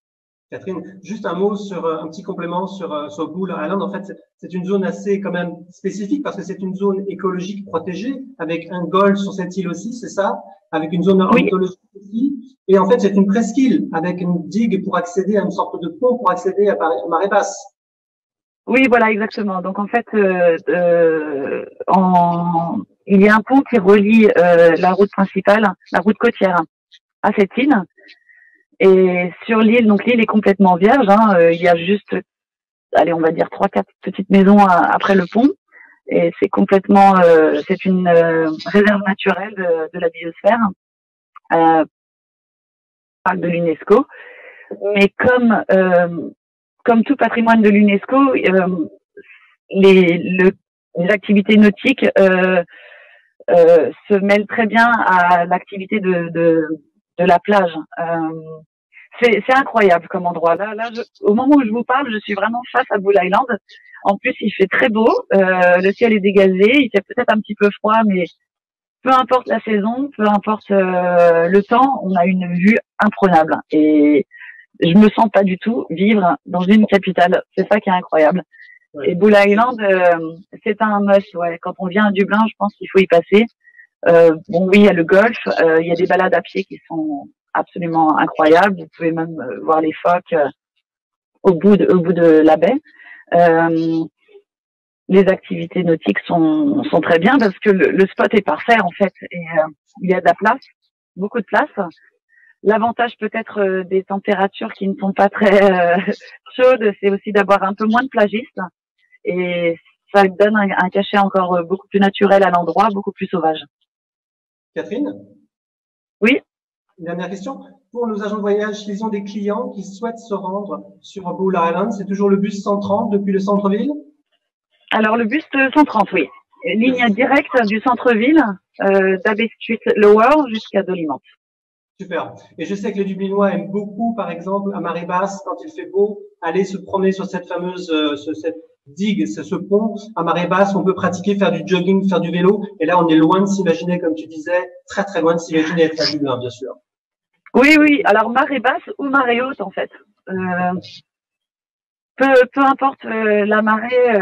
Catherine, juste un mot un petit complément sur Bull Island. En fait, c'est une zone assez quand même spécifique parce que c'est une zone écologique protégée avec un golfe sur cette île aussi, c'est ça? Avec une zone ornithologique aussi. Et en fait, c'est une presqu'île avec une digue pour accéder à une sorte de pont pour accéder à marée basse. Oui, voilà, exactement. Donc en fait, il y a un pont qui relie la route principale, la route côtière, à cette île. Et sur l'île, donc l'île est complètement vierge, hein, il y a juste, allez, on va dire 3-4 petites maisons après le pont. Et c'est complètement, c'est une réserve naturelle de la biosphère, parc de l'UNESCO. Mais comme tout patrimoine de l'UNESCO, les activités nautiques se mêlent très bien à l'activité de la plage. C'est incroyable comme endroit. Là, au moment où je vous parle, je suis vraiment face à Bull Island. En plus, il fait très beau, le ciel est dégagé, il fait peut-être un petit peu froid, mais peu importe la saison, peu importe le temps, on a une vue imprenable. Et je me sens pas du tout vivre dans une capitale. C'est ça qui est incroyable. Ouais. Et Bull Island, c'est un must. Ouais. Quand on vient à Dublin, je pense qu'il faut y passer. Bon, oui, il y a le golf, il y a des balades à pied qui sont absolument incroyables. Vous pouvez même voir les phoques au bout de la baie. Les activités nautiques sont très bien parce que le spot est parfait en fait. Et il y a de la place, beaucoup de place. L'avantage peut-être des températures qui ne sont pas très chaudes, c'est aussi d'avoir un peu moins de plagistes et ça donne un cachet encore beaucoup plus naturel à l'endroit, beaucoup plus sauvage. Catherine? Oui. Une dernière question. Pour nos agents de voyage, s'ils ont des clients qui souhaitent se rendre sur Bull Island, c'est toujours le bus 130 depuis le centre-ville? Alors, le bus 130, oui. Ligne directe du centre-ville, d'Abbey Street Lower jusqu'à Dolimont. Super. Et je sais que les Dublinois aiment beaucoup, par exemple, à marée basse, quand il fait beau, aller se promener sur cette fameuse, cette digue, ce pont. À marée basse, on peut pratiquer, faire du jogging, faire du vélo. Et là, on est loin de s'imaginer, comme tu disais, très très loin de s'imaginer être à Dublin, bien sûr. Oui, oui. Alors, marée basse ou marée haute, en fait. Peu importe la marée,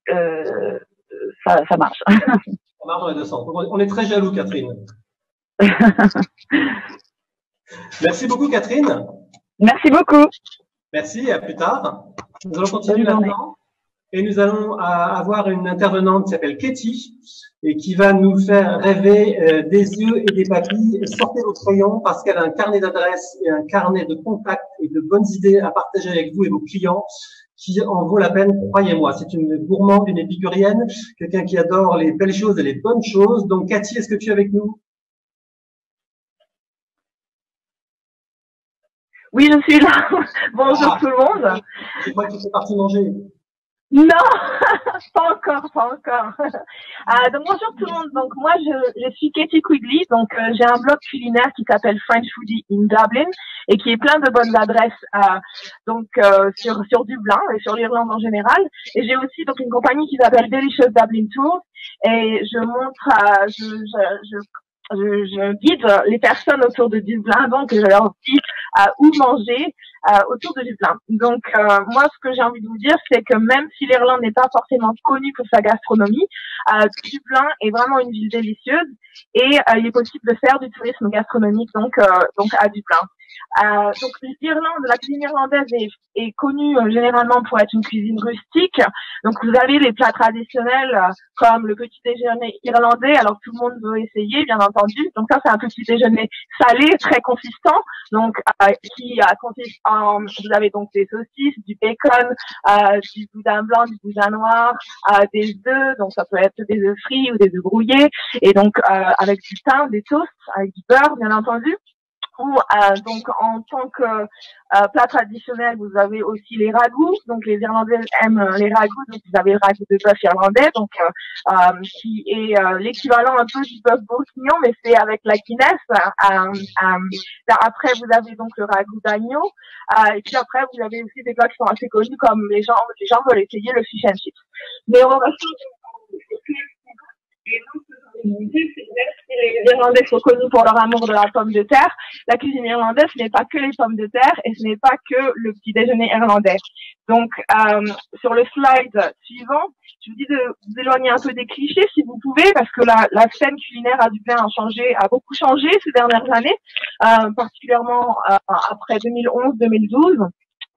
ça marche. Ça marche dans les deux sens. On est très jaloux, Catherine. Merci beaucoup, Catherine. Merci beaucoup. Merci, à plus tard. Nous allons continuer maintenant et nous allons avoir une intervenante qui s'appelle Katie et qui va nous faire rêver des yeux et des papilles. Sortez vos crayons parce qu'elle a un carnet d'adresses et un carnet de contacts et de bonnes idées à partager avec vous et vos clients qui en vaut la peine, croyez-moi. C'est une gourmande, une épicurienne, quelqu'un qui adore les belles choses et les bonnes choses. Donc, Cathy, est-ce que tu es avec nous? Oui, je suis là. Bonjour tout le monde. Je crois que tu es parti manger. Non, pas encore. Donc bonjour tout le monde. Donc moi je suis Katie Quigley. Donc j'ai un blog culinaire qui s'appelle French Foodie in Dublin et qui est plein de bonnes adresses sur Dublin et sur l'Irlande en général. Et j'ai aussi donc une compagnie qui s'appelle Delicious Dublin Tours et je montre je guide les personnes autour de Dublin, donc je leur dis où manger autour de Dublin. Donc moi, ce que j'ai envie de vous dire, c'est que même si l'Irlande n'est pas forcément connue pour sa gastronomie, Dublin est vraiment une ville délicieuse et il est possible de faire du tourisme gastronomique donc à Dublin. Donc l'Irlande, la cuisine irlandaise est connue généralement pour être une cuisine rustique. Donc vous avez les plats traditionnels comme le petit déjeuner irlandais. Alors tout le monde veut essayer, bien entendu. Donc ça c'est un petit déjeuner salé très consistant. Donc qui consiste en, vous avez donc des saucisses, du bacon, du boudin blanc, du boudin noir, des œufs. Donc ça peut être des œufs frits ou des œufs brouillés. Et donc avec du pain, des toasts, avec du beurre, bien entendu. Ou donc en tant que plat traditionnel, vous avez aussi les ragoûts. Donc les Irlandais aiment les ragoûts. Donc vous avez le ragoût de bœuf irlandais, donc qui est l'équivalent un peu du bœuf bourguignon, mais c'est avec la Guinness. Après vous avez donc le ragoût d'agneau. Et puis après vous avez aussi des plats qui sont assez connus comme les gens veulent essayer le fish and chips. Mais on va les Irlandais sont connus pour leur amour de la pomme de terre. La cuisine irlandaise, ce n'est pas que les pommes de terre et ce n'est pas que le petit déjeuner irlandais. Donc, sur le slide suivant, je vous dis de vous éloigner un peu des clichés si vous pouvez, parce que la scène culinaire à Dublin a beaucoup changé ces dernières années, particulièrement après 2011-2012.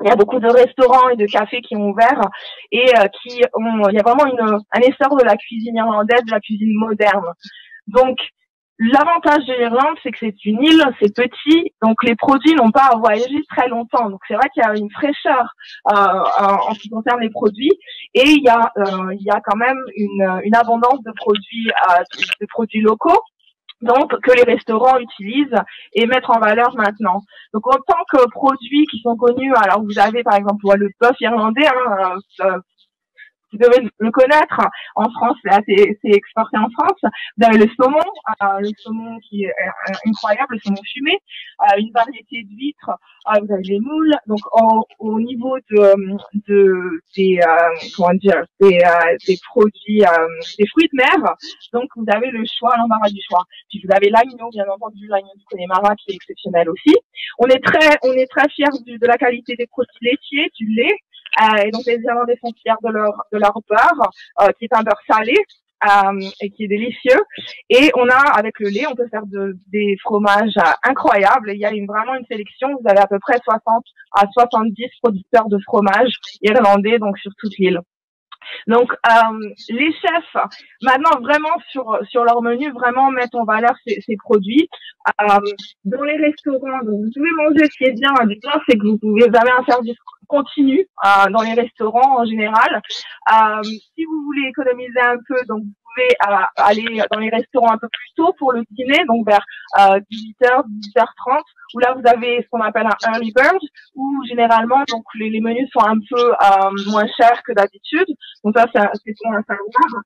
Il y a beaucoup de restaurants et de cafés qui ont ouvert et il y a vraiment un essor de la cuisine irlandaise, de la cuisine moderne. Donc, L'avantage de l'Irlande, c'est que c'est une île, c'est petit, donc les produits n'ont pas à voyager très longtemps. Donc c'est vrai qu'il y a une fraîcheur en ce qui concerne les produits, et il y a quand même une abondance de produits locaux, donc que les restaurants utilisent et mettent en valeur maintenant. Donc en tant que produits qui sont connus, alors vous avez par exemple le bœuf irlandais, vous devez le connaître. En France, là, c'est exporté en France. Vous avez le saumon qui est incroyable, le saumon fumé, une variété d'huîtres. Vous avez les moules. Donc, au niveau des produits, des fruits de mer, donc vous avez le choix, l'embarras du choix. Puis vous avez l'agneau, bien entendu, l'agneau du Connemara qui est exceptionnel aussi. On est très fiers de la qualité des produits laitiers, du lait. Et donc les Irlandais sont fiers de leur beurre, qui est un beurre salé et qui est délicieux. Et avec le lait, on peut faire des fromages incroyables. Il y a vraiment une sélection. Vous avez à peu près 60 à 70 producteurs de fromages irlandais, donc sur toute l'île. Donc les chefs maintenant vraiment sur leur menu vraiment mettent en valeur ces produits. Dans les restaurants, donc vous pouvez manger. Ce qui est bien c'est que vous avez un service continu dans les restaurants en général. Si vous voulez économiser un peu, donc vous pouvez aller dans les restaurants un peu plus tôt pour le dîner, donc vers 18h, 18h30, où là vous avez ce qu'on appelle un early bird, où généralement donc les menus sont un peu moins chers que d'habitude. Donc ça c'est bon à savoir.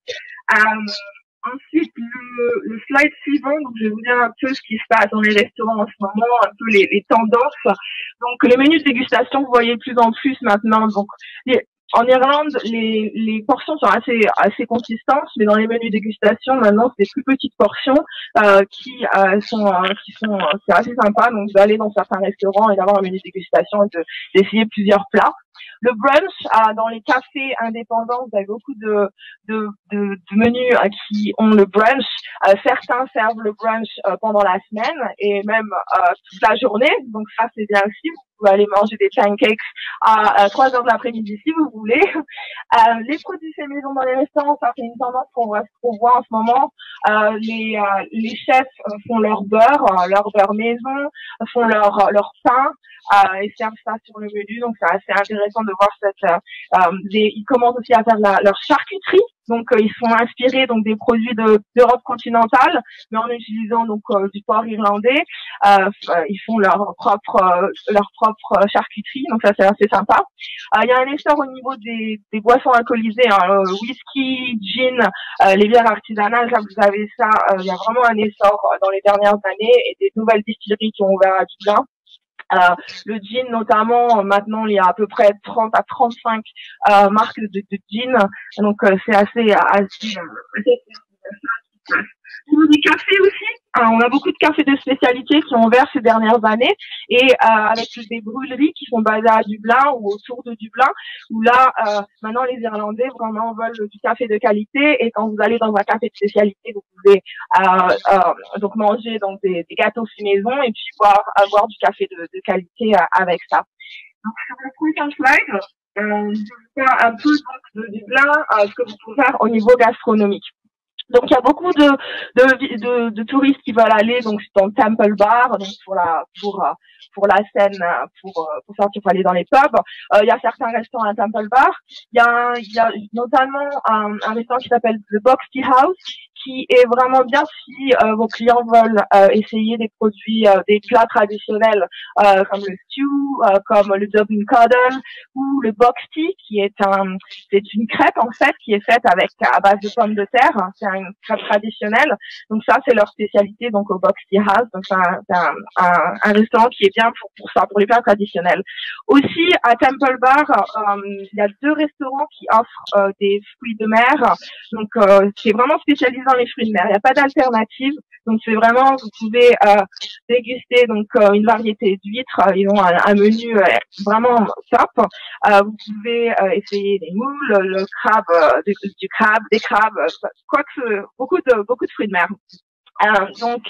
Ensuite, le slide suivant, donc je vais vous dire un peu ce qui se passe dans les restaurants en ce moment, un peu les tendances. Donc les menus de dégustation, vous voyez de plus en plus maintenant. Donc en Irlande, les portions sont assez consistantes, mais dans les menus dégustation, maintenant, c'est des plus petites portions qui sont c'est assez sympa. Donc, d'aller dans certains restaurants et d'avoir un menu dégustation et d'essayer plusieurs plats. Le brunch, dans les cafés indépendants, vous avez beaucoup de menus qui ont le brunch. Certains servent le brunch pendant la semaine et même toute la journée. Donc, ça, c'est bien aussi. Vous pouvez aller manger des pancakes à 3 heures de l'après-midi si vous voulez. Les produits faits maison dans les restaurants, ça c'est une tendance qu'on voit en ce moment. Les chefs font leur beurre maison, font leur pain et servent ça sur le menu. Donc c'est assez intéressant de voir ils commencent aussi à faire leur charcuterie. Donc ils sont inspirés donc des produits d'Europe continentale, mais en utilisant donc du porc irlandais. Ils font leur propre charcuterie, donc ça c'est assez sympa. Il y a un essor au niveau des boissons alcoolisées, whisky, gin, les bières artisanales. Là vous avez ça. Il y a vraiment un essor dans les dernières années et des nouvelles distilleries qui ont ouvert à Dublin. Le gin notamment, maintenant il y a à peu près 30 à 35 marques de gin, donc c'est assez des cafés aussi. On a beaucoup de cafés de spécialité qui ont ouvert ces dernières années et avec des brûleries qui sont basées à Dublin ou autour de Dublin, où là maintenant les Irlandais vraiment veulent du café de qualité, et quand vous allez dans un café de spécialité, vous pouvez donc manger donc des gâteaux faits maison et puis avoir du café de qualité avec ça. Donc sur le prochain slide, je vais faire un peu donc, de Dublin, ce que vous pouvez faire au niveau gastronomique. Donc il y a beaucoup de touristes qui veulent aller donc dans le Temple Bar, donc pour la scène, pour sortir, pour aller dans les pubs. Il y a certains restaurants à Temple Bar. Il y a notamment un restaurant qui s'appelle le Box Tea House, qui est vraiment bien si vos clients veulent essayer des produits, des plats traditionnels comme le stew, comme le Dublin Cuddle ou le box tea, c'est une crêpe en fait qui est faite à base de pommes de terre. C'est une crêpe traditionnelle. Donc ça c'est leur spécialité donc au Box Tea House. Donc c'est un restaurant qui est bien pour ça, pour les plats traditionnels. Aussi à Temple Bar, il y a 2 restaurants qui offrent des fruits de mer. Donc c'est vraiment spécialisé dans les fruits de mer. Il n'y a pas d'alternative. Donc c'est vraiment, vous pouvez déguster donc une variété d'huîtres. Ils ont un menu vraiment top. Vous pouvez essayer des moules, le crabe, du crabe, des crabes, beaucoup de fruits de mer. Donc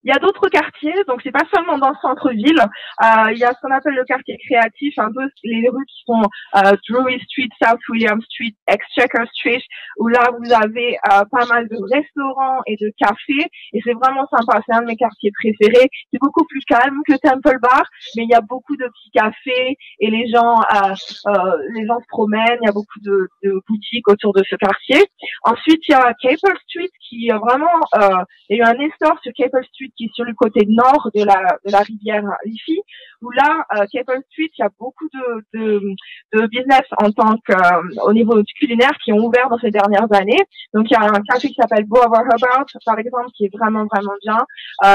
Il y a d'autres quartiers, donc c'est pas seulement dans le centre-ville. Il y a ce qu'on appelle le quartier créatif, un peu les rues qui sont Drury Street, South William Street, Exchequer Street, où là vous avez pas mal de restaurants et de cafés, et c'est vraiment sympa. C'est un de mes quartiers préférés. C'est beaucoup plus calme que Temple Bar, mais il y a beaucoup de petits cafés et les gens se promènent. Il y a beaucoup de boutiques autour de ce quartier. Ensuite, il y a Capel Street qui vraiment, il y a eu un essor sur Capel Street qui est sur le côté nord de la rivière Liffey, où là, Capel Street, il y a beaucoup de business en tant que, au niveau culinaire qui ont ouvert dans ces dernières années. Donc, il y a un café qui s'appelle Boaver Hubbard, par exemple, qui est vraiment, vraiment bien.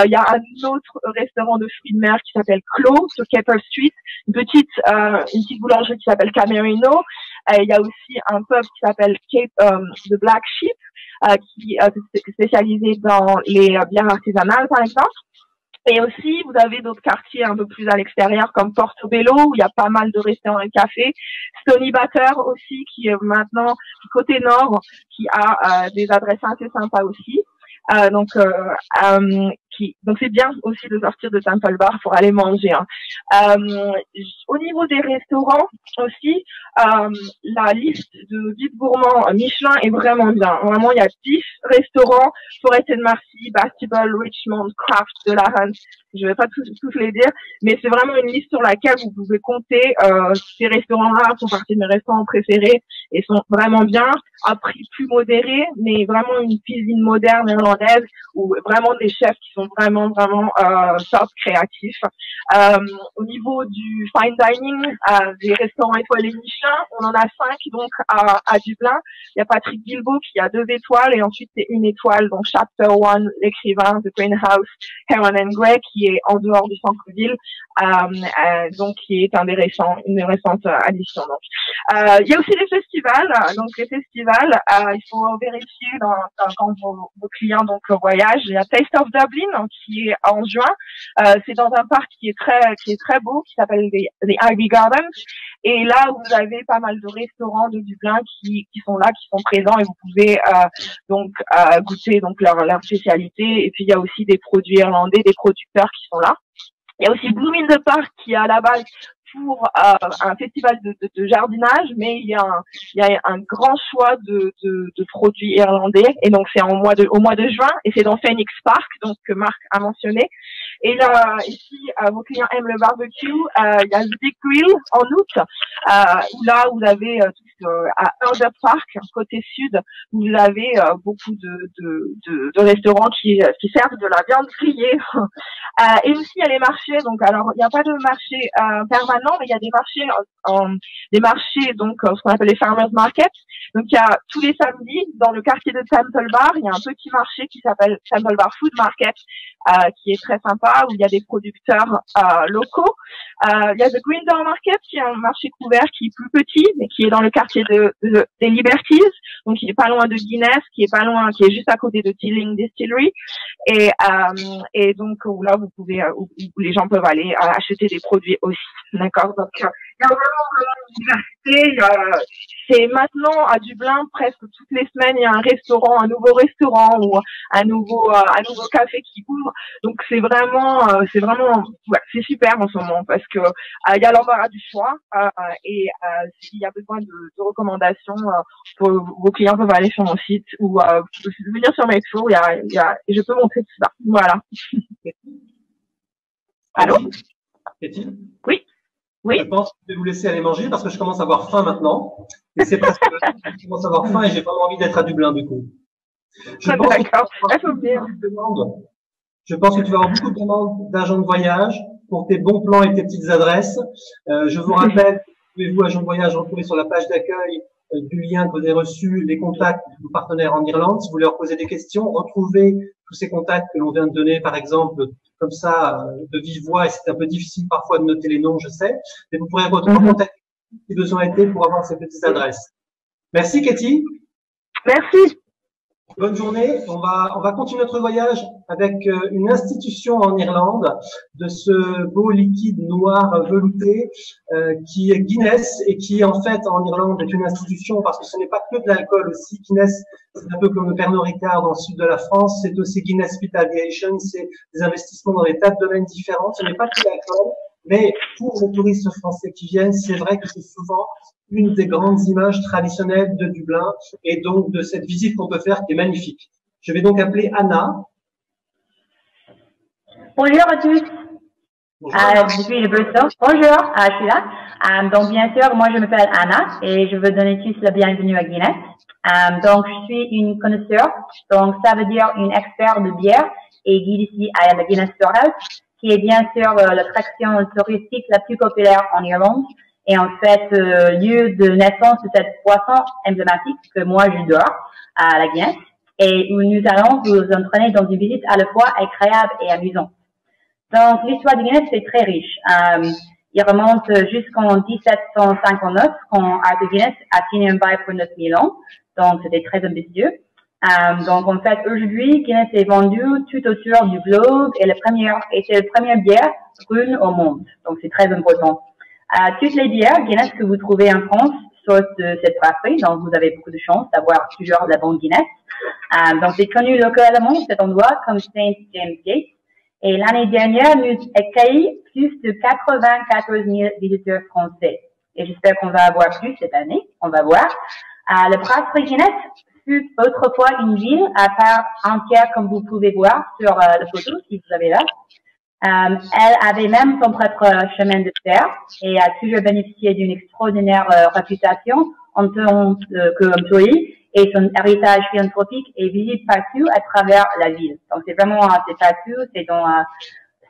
Il y a un autre restaurant de fruits de mer qui s'appelle Clos sur Capel Street, une petite boulangerie qui s'appelle Camerino. Il y a aussi un pub qui s'appelle The Black Sheep, qui est spécialisé dans les bières artisanales, par exemple. Et aussi, vous avez d'autres quartiers un peu plus à l'extérieur, comme Portobello, où il y a pas mal de restaurants et cafés. Stony Batter aussi, qui est maintenant côté nord, qui a des adresses assez sympas aussi. Donc c'est bien aussi de sortir de Temple Bar pour aller manger. Au niveau des restaurants aussi, la liste de guides gourmands Michelin est vraiment bien. Vraiment, il y a 10 restaurants, Forest and Marcy, Bastable, Richmond, Kraft, De La Hunt. Je vais pas tous les dire, mais c'est vraiment une liste sur laquelle vous pouvez compter. Ces restaurants-là font partie de mes restaurants préférés et sont vraiment bien, à prix plus modéré, mais vraiment une cuisine moderne irlandaise où vraiment des chefs qui sont vraiment top, créatifs. Au niveau du fine dining, des restaurants étoilés Michelin, on en a 5 donc à Dublin. Il y a Patrick Guilbeault qui a 2 étoiles et ensuite c'est 1 étoile, donc Chapter One, l'écrivain, The Greenhouse, Heron and Grey, qui est en dehors du centre-ville, donc qui est une récente addition. Donc, il y a aussi les festivals. Donc les festivals, il faut vérifier quand vos clients donc voyagent. Il y a Taste of Dublin qui est en juin. C'est dans un parc qui est très beau, qui s'appelle the Ivy Gardens. Et là, vous avez pas mal de restaurants de Dublin qui sont là, qui sont présents, et vous pouvez goûter donc leur spécialité. Et puis il y a aussi des produits irlandais, des producteurs qui sont là. Il y a aussi Bloom in the Park qui est à la base pour un festival de jardinage, mais il y a un grand choix de produits irlandais, et donc c'est au mois de juin, et c'est dans Phoenix Park, donc que Marc a mentionné. Et là, ici, vos clients aiment le barbecue, il y a The Big Grill en août, où là vous avez à Herder Park, côté sud, vous avez beaucoup de restaurants qui servent de la viande grillée. Et aussi il y a les marchés, donc alors il n'y a pas de marché permanent, mais il y a des marchés donc ce qu'on appelle les farmers markets. Donc il y a tous les samedis dans le quartier de Temple Bar, il y a un petit marché qui s'appelle Temple Bar Food Market, qui est très sympa, où il y a des producteurs locaux. Il y a The Green Door Market, qui est un marché couvert qui est plus petit, mais qui est dans le quartier des Liberties, donc qui est pas loin de Guinness, qui est juste à côté de Tilling Distillery, et donc où là vous pouvez, où les gens peuvent aller acheter des produits aussi, d'accord. Donc il y a vraiment une diversité. C'est maintenant à Dublin, presque toutes les semaines, il y a un nouveau restaurant ou un nouveau café qui ouvre. Donc c'est vraiment, c'est super en ce moment, parce que il y a l'embarras du choix, et s'il y a besoin de recommandations, vos clients peuvent aller sur mon site ou venir sur mes tours. Et je peux montrer tout ça. Voilà. Allô? Est-il? Oui. Oui. Je pense que je vais vous laisser aller manger parce que je commence à avoir faim maintenant. Et c'est parce que je commence à avoir faim et j'ai vraiment envie d'être à Dublin du coup. D'accord. Je pense que tu vas avoir beaucoup de demandes d'agents de voyage pour tes bons plans et tes petites adresses. Je vous rappelle, pouvez-vous, agents de voyage, retrouver sur la page d'accueil du lien que vous avez reçu les contacts de vos partenaires en Irlande. Si vous voulez leur poser des questions, retrouvez tous ces contacts que l'on vient de donner, par exemple, comme ça, de vive voix, et c'est un peu difficile parfois de noter les noms, je sais, mais vous pourrez contacter si besoin était pour avoir ces petites adresses. Merci, Katie. Merci. Bonne journée. On va continuer notre voyage avec une institution en Irlande de ce beau liquide noir velouté qui est Guinness et qui en fait en Irlande est une institution parce que ce n'est pas que de l'alcool aussi. Guinness, c'est un peu comme le Pernod Ricard dans le sud de la France. C'est aussi Guinness Spirit Aviation. C'est des investissements dans des tas de domaines différents. Ce n'est pas que de l'alcool, mais pour les touristes français qui viennent, c'est vrai que c'est souvent une des grandes images traditionnelles de Dublin et donc de cette visite qu'on peut faire qui est magnifique. Je vais donc appeler Anna. Bonjour à tous. Bonjour. Je suis de Bruxelles. Bonjour, je suis là. Donc, bien sûr, moi, je m'appelle Anna et je veux donner tous la bienvenue à Guinness. Donc, je suis une connaisseur. Donc, ça veut dire une experte de bière et guide ici à la Guinness Storehouse, qui est bien sûr l'attraction touristique la plus populaire en Irlande. Et en fait, lieu de naissance de cette boisson emblématique que moi j'adore, à la Guinness, et où nous allons vous entraîner dans une visite à la fois agréable et amusante. Donc, l'histoire de Guinness est très riche. Il remonte jusqu'en 1759, quand Arthur Guinness a signé un bail pour 9000 ans. Donc, c'était très ambitieux. Donc, en fait, aujourd'hui, Guinness est vendu tout autour du globe et c'est la première bière brune au monde. Donc, c'est très important. Toutes les bières Guinness que vous trouvez en France sortent de cette brasserie, donc vous avez beaucoup de chance d'avoir toujours de la bonne Guinness. Donc c'est connu localement cet endroit comme St. James Gate. Et l'année dernière, nous accueillons plus de 94 000 visiteurs français. Et j'espère qu'on va avoir plus cette année. On va voir. La brasserie Guinness fut autrefois une ville à part entière, comme vous pouvez voir sur la photo, si vous avez là. Elle avait même son propre chemin de fer et a toujours bénéficié d'une extraordinaire réputation en tant qu'employée et son héritage philanthropique est visible partout à travers la ville. Donc c'est vraiment, c'est partout, c'est dans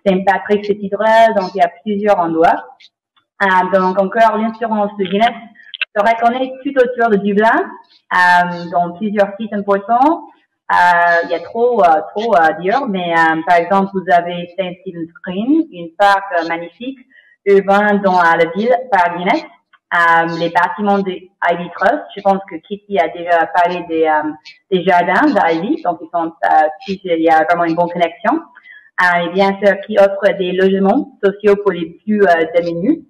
St. Patrick's Cathedral, donc il y a plusieurs endroits. Donc encore l'influence de Guinness se reconnaît tout autour de Dublin, dans plusieurs sites importants. Il y a trop à dire, mais par exemple, vous avez St. Stephen's Green, une parc magnifique urbain dans la ville par Guinness. Les bâtiments de Ivy Trust, je pense que Kitty a déjà parlé des jardins d'Ivy, donc il y a vraiment une bonne connexion. Et bien sûr, qui offre des logements sociaux pour les plus démunis.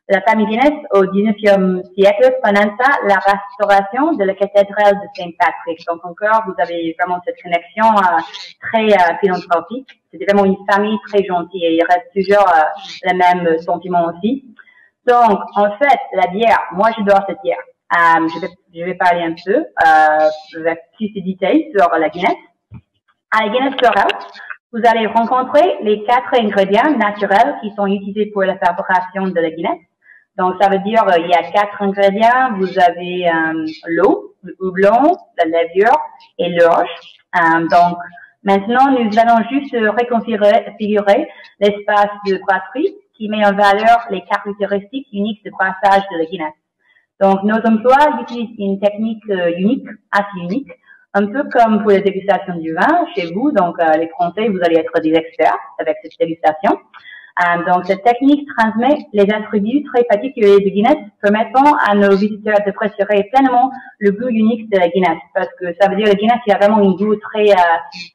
La famille Guinness, au XIXe siècle, finança la restauration de la cathédrale de St. Patrick. Donc encore, vous avez vraiment cette connexion très philanthropique. C'était vraiment une famille très gentille et il reste toujours le même sentiment aussi. Donc, en fait, la bière, moi j'adore cette bière. Je vais parler un peu avec plus de détails sur la Guinness. À la Guinness Storehouse, vous allez rencontrer les 4 ingrédients naturels qui sont utilisés pour la fabrication de la Guinness. Donc, ça veut dire, il y a 4 ingrédients. Vous avez l'eau, le houblon, la levure et l'orge. Donc, maintenant, nous allons juste reconfigurer l'espace de brasserie qui met en valeur les caractéristiques uniques de brassage de la Guinness. Donc, nos emplois utilisent une technique assez unique, un peu comme pour la dégustation du vin chez vous. Donc, les Français, vous allez être des experts avec cette dégustation. Donc, cette technique transmet les attributs très particuliers de Guinness, permettant à nos visiteurs de préférer pleinement le goût unique de la Guinness, parce que ça veut dire que la Guinness, il y a vraiment un goût très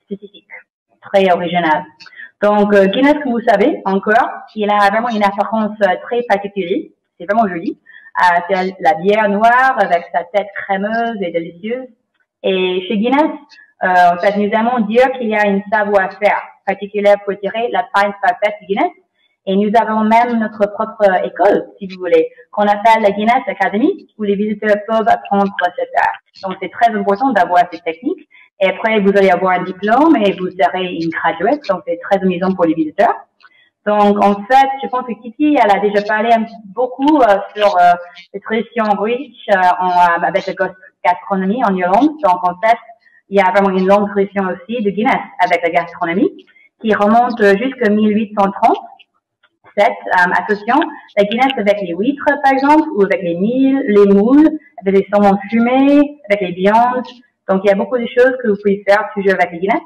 spécifique, très original. Donc, Guinness, comme vous savez, encore, il a vraiment une apparence très particulière. C'est vraiment joli. C'est la bière noire avec sa tête crémeuse et délicieuse. Et chez Guinness, en fait, nous aimons dire qu'il y a une savoir-faire particulière pour tirer la pinte parfaite de Guinness. Et nous avons même notre propre école, si vous voulez, qu'on appelle la Guinness Academy, où les visiteurs peuvent apprendre cet art. Donc, c'est très important d'avoir cette technique. Et après, vous allez avoir un diplôme et vous serez une graduate. Donc, c'est très amusant pour les visiteurs. Donc, en fait, je pense que Kitty, elle a déjà parlé beaucoup sur les traditions riches avec la gastronomie en Irlande. Donc, en fait, il y a vraiment une longue tradition aussi de Guinness avec la gastronomie qui remonte jusqu'à 1830. Associant la Guinness avec les huîtres, par exemple, ou avec les moules, avec les saumons fumés, avec les viandes. Donc, il y a beaucoup de choses que vous pouvez faire toujours avec la Guinness.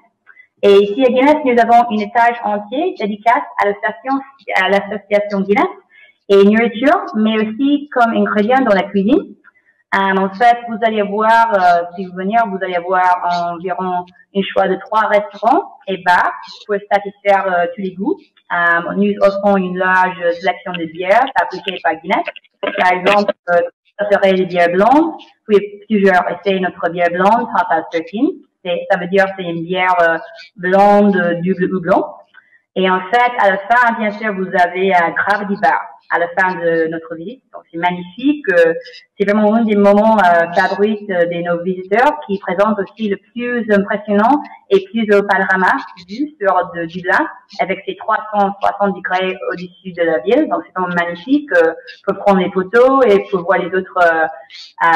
Et ici, à Guinness, nous avons une étage entier dédicace à l'association Guinness et nourriture, mais aussi comme ingrédient dans la cuisine. En fait, vous allez voir, si vous venez, vous allez avoir environ un choix de 3 restaurants et bars pour satisfaire tous les goûts. Nous offrons une large sélection de bières fabriquées par Guinness. Par exemple, ça serait des bières blondes. Vous pouvez toujours essayer notre bière blonde, Hop at 13. Ça veut dire c'est une bière blonde double houblon. Et en fait, à la fin, bien sûr, vous avez Gravity Bar à la fin de notre visite. Donc, c'est magnifique. C'est vraiment un des moments favorites de nos visiteurs qui présente aussi le plus impressionnant et plus au panorama vu sur Dublin avec ses 360 degrés au-dessus de la ville. Donc, c'est vraiment magnifique pour prendre des photos et pour voir les autres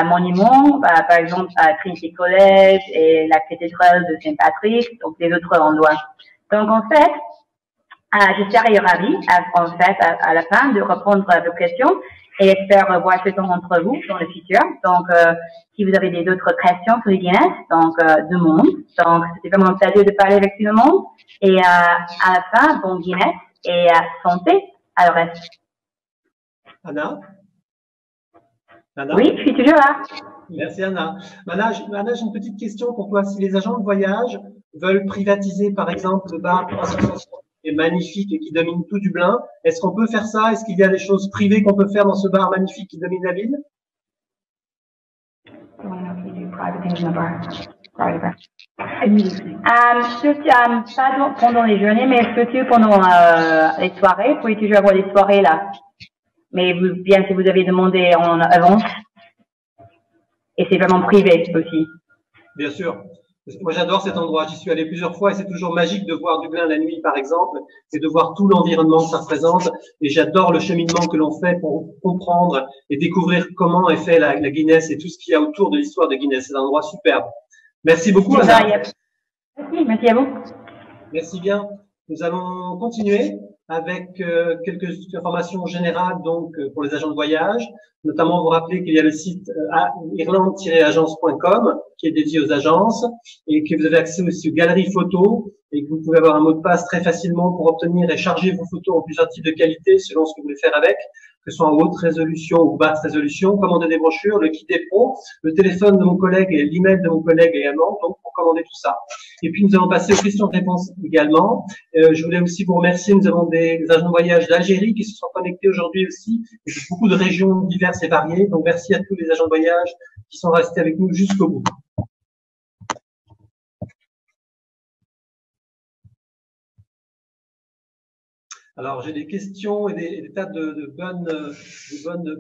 monuments, par exemple, Trinity College et la cathédrale de Saint-Patrick, donc les autres endroits. Donc, en fait, je serais ravie, en fait, à la fin, de répondre à vos questions et espère voir certains d'entre vous dans le futur. Donc, si vous avez des autres questions sur les Guinness, donc, demande. Donc, c'était vraiment un plaisir de parler avec tout le monde. Et, à la fin, bon Guinness et santé à le reste. Anna? Oui, je suis toujours là. Merci, Anna. Anna, j'ai une petite question pour toi. Si les agents de voyage veulent privatiser, par exemple, le bar 360 qui est magnifique et qui domine tout Dublin, est-ce qu'on peut faire ça? Est-ce qu'il y a des choses privées qu'on peut faire dans ce bar magnifique qui domine la ville? Pas pendant les journées, mais surtout pendant les soirées. Vous pouvez toujours avoir des soirées là. Mais bien si vous avez demandé en avance. Et c'est vraiment privé aussi. Bien sûr. Moi, j'adore cet endroit. J'y suis allé plusieurs fois et c'est toujours magique de voir Dublin la nuit, par exemple, et de voir tout l'environnement que ça représente. Et j'adore le cheminement que l'on fait pour comprendre et découvrir comment est fait la Guinness et tout ce qu'il y a autour de l'histoire de Guinness. C'est un endroit superbe. Merci beaucoup, Anna. Merci à vous. Merci bien. Nous allons continuer avec quelques informations générales donc pour les agents de voyage, notamment vous rappeler qu'il y a le site irlande-agence.com qui est dédié aux agences et que vous avez accès aussi aux galeries photos et que vous pouvez avoir un mot de passe très facilement pour obtenir et charger vos photos en plusieurs types de qualité selon ce que vous voulez faire avec, que ce soit en haute résolution ou basse résolution, commander des brochures, le kit des pros, le téléphone de mon collègue et l'email de mon collègue également, donc pour commander tout ça. Et puis nous allons passer aux questions-réponses également. Je voulais aussi vous remercier, nous avons des agents de voyage d'Algérie qui se sont connectés aujourd'hui aussi, et de beaucoup de régions diverses et variées, donc merci à tous les agents de voyage qui sont restés avec nous jusqu'au bout. Alors, j'ai des questions et des tas de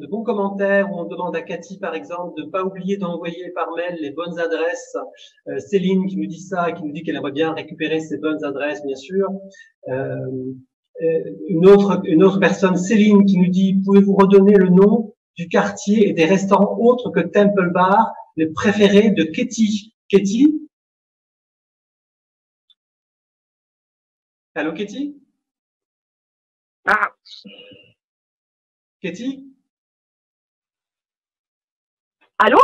bons commentaires où on demande à Cathy, par exemple, de ne pas oublier d'envoyer par mail les bonnes adresses. Céline qui nous dit ça et qui nous dit qu'elle aimerait bien récupérer ces bonnes adresses, bien sûr. Une autre personne, Céline, qui nous dit, pouvez-vous redonner le nom du quartier et des restaurants autres que Temple Bar, les préférés de Katie? Katie? Allô, Katie? Ah. Katie? Allô?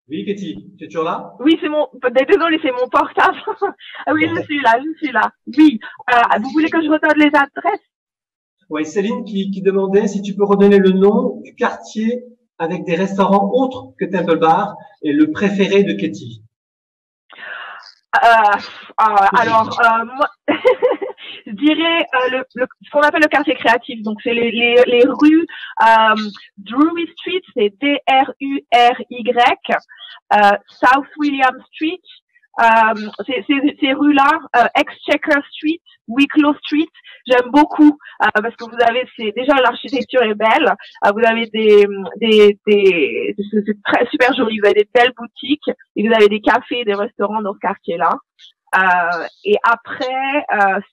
Oui, Katie, tu es toujours là? Oui, c'est mon, désolé, c'est mon portable. Ah oui, je suis là. Oui, vous voulez que je redonne les adresses? Oui, Céline qui demandait si tu peux redonner le nom du quartier avec des restaurants autres que Temple Bar et le préféré de Katie. Alors, moi, je dirais ce qu'on appelle le quartier créatif. Donc, c'est les rues Drury Street, c'est D-R-U-R-Y, South William Street, ces rues-là, Exchequer Street, Wicklow Street, j'aime beaucoup parce que vous avez, c'est déjà l'architecture est belle, vous avez c'est très super joli, vous avez des belles boutiques et vous avez des cafés, des restaurants dans ce quartier-là. Et après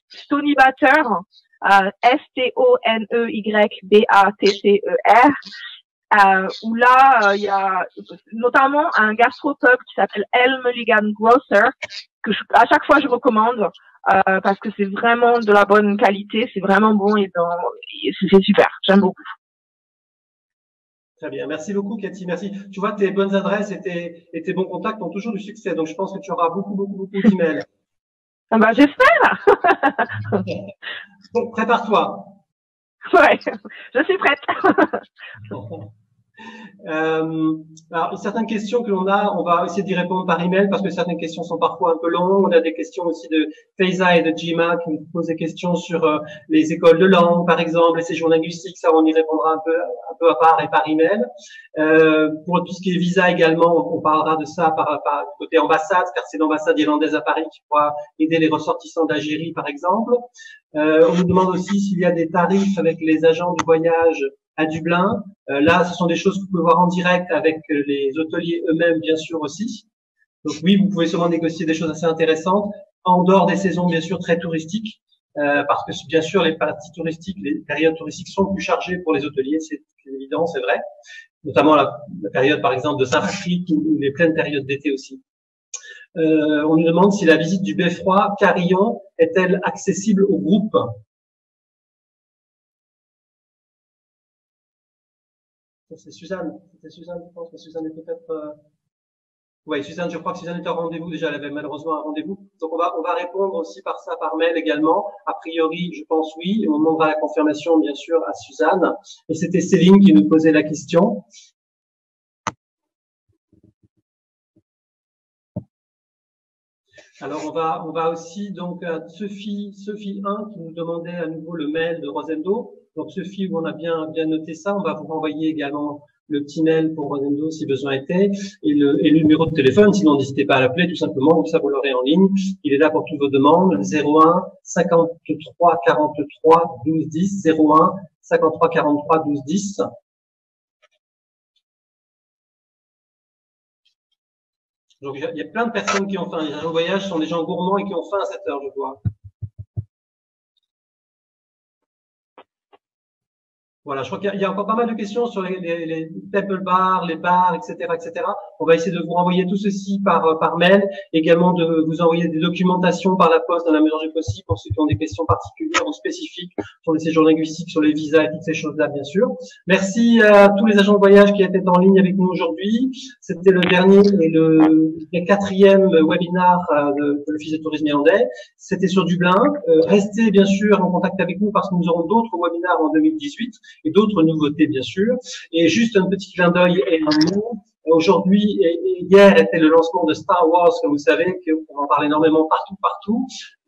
Stony Batter, Stoneybatter, où là il y a notamment un gastropub qui s'appelle El Mulligan Grocer que à chaque fois je recommande parce que c'est vraiment de la bonne qualité, c'est vraiment bon et c'est super, j'aime beaucoup. Très bien, merci beaucoup Cathy, merci. Tu vois, tes bonnes adresses et tes bons contacts ont toujours du succès, donc je pense que tu auras beaucoup d'emails. Ah bah, j'espère. Bon, prépare-toi. Ouais, je suis prête. Alors, certaines questions que l'on a, on va essayer d'y répondre par email parce que certaines questions sont parfois un peu longues. On a des questions aussi de Faiza et de Jima qui nous posent des questions sur les écoles de langue, par exemple, les séjours linguistiques. Ça, on y répondra un peu à part et par email. Pour tout ce qui est visa également, on parlera de ça par côté ambassade, car c'est l'ambassade irlandaise à Paris qui pourra aider les ressortissants d'Algérie, par exemple. On nous demande aussi s'il y a des tarifs avec les agents du voyage à Dublin. Là, ce sont des choses que vous pouvez voir en direct avec les hôteliers eux-mêmes, bien sûr, aussi. Donc oui, vous pouvez sûrement négocier des choses assez intéressantes, en dehors des saisons, bien sûr, très touristiques, parce que, bien sûr, les parties touristiques, les périodes touristiques sont plus chargées pour les hôteliers, c'est évident, c'est vrai. Notamment la période, par exemple, de Saint-Patrick ou les pleines périodes d'été aussi. On nous demande si la visite du Beffroi Carillon est-elle accessible au groupe. C'est Suzanne. C'était Suzanne, je pense. Mais Suzanne est peut-être. Oui, Suzanne, je crois que Suzanne est en rendez-vous. Déjà, elle avait malheureusement un rendez-vous. Donc, on va répondre aussi par ça, par mail également. A priori, je pense oui. Et on demandera la confirmation, bien sûr, à Suzanne. Et c'était Céline qui nous posait la question. Alors, on va aussi, donc, à Sophie 1 qui nous demandait à nouveau le mail de Rosendo. Donc, Sophie, où on a bien noté ça, on va vous renvoyer également le petit mail pour Rosendo si besoin était, et le numéro de téléphone, sinon n'hésitez pas à l'appeler tout simplement, comme ça vous l'aurez en ligne. Il est là pour toutes vos demandes, 01 53 43 12 10, 01 53 43 12 10. Donc, il y a plein de personnes qui ont faim. Les agents de voyage sont des gens gourmands et qui ont faim à cette heure, je vois. Voilà, je crois qu'il y a encore pas mal de questions sur les temple bars, les bars, etc., etc. On va essayer de vous renvoyer tout ceci par mail, également de vous envoyer des documentations par la poste dans la mesure du possible pour ceux qui ont des questions particulières ou spécifiques sur les séjours linguistiques, sur les visas et toutes ces choses-là, bien sûr. Merci à tous les agents de voyage qui étaient en ligne avec nous aujourd'hui. C'était le dernier et le 4e webinar de l'Office de tourisme irlandais. C'était sur Dublin. Restez bien sûr en contact avec nous parce que nous aurons d'autres webinars en 2018. Et d'autres nouveautés, bien sûr. Et juste un petit clin d'œil et un mot. Aujourd'hui et hier était le lancement de Star Wars, comme vous savez, qu'on en parle énormément partout.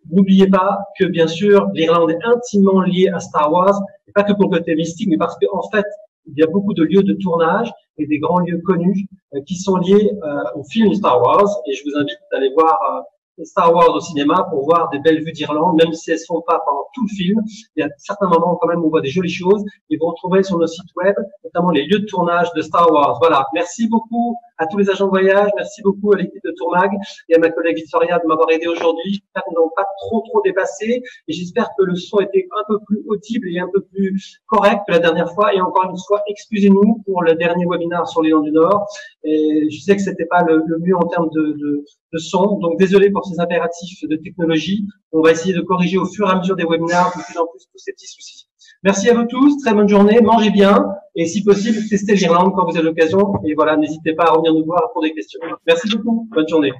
N'oubliez pas que, bien sûr, l'Irlande est intimement liée à Star Wars, et pas que pour le côté mystique, mais parce qu'en fait, il y a beaucoup de lieux de tournage et des grands lieux connus qui sont liés au film Star Wars. Et je vous invite à aller voir Star Wars au cinéma pour voir des belles vues d'Irlande, même si elles ne sont pas pendant tout le film. Il y a certains moments quand même où on voit des jolies choses. Et vous retrouvez sur nos sites web, notamment les lieux de tournage de Star Wars. Voilà. Merci beaucoup à tous les agents de voyage. Merci beaucoup à l'équipe de Tourmag et à ma collègue Victoria de m'avoir aidé aujourd'hui. J'espère qu'on n'a pas trop dépassé. Et j'espère que le son était un peu plus audible et un peu plus correct que la dernière fois. Et encore une fois, excusez-nous pour le dernier webinaire sur l'Irlande du Nord. Et je sais que c'était pas le mieux en termes de son. Donc, désolé pour ces impératifs de technologie. On va essayer de corriger au fur et à mesure des webinaires de plus en plus tous ces petits soucis. Merci à vous tous. Très bonne journée. Mangez bien. Et si possible, testez l'Irlande quand vous avez l'occasion. Et voilà, n'hésitez pas à revenir nous voir pour des questions. Merci beaucoup. Bonne journée.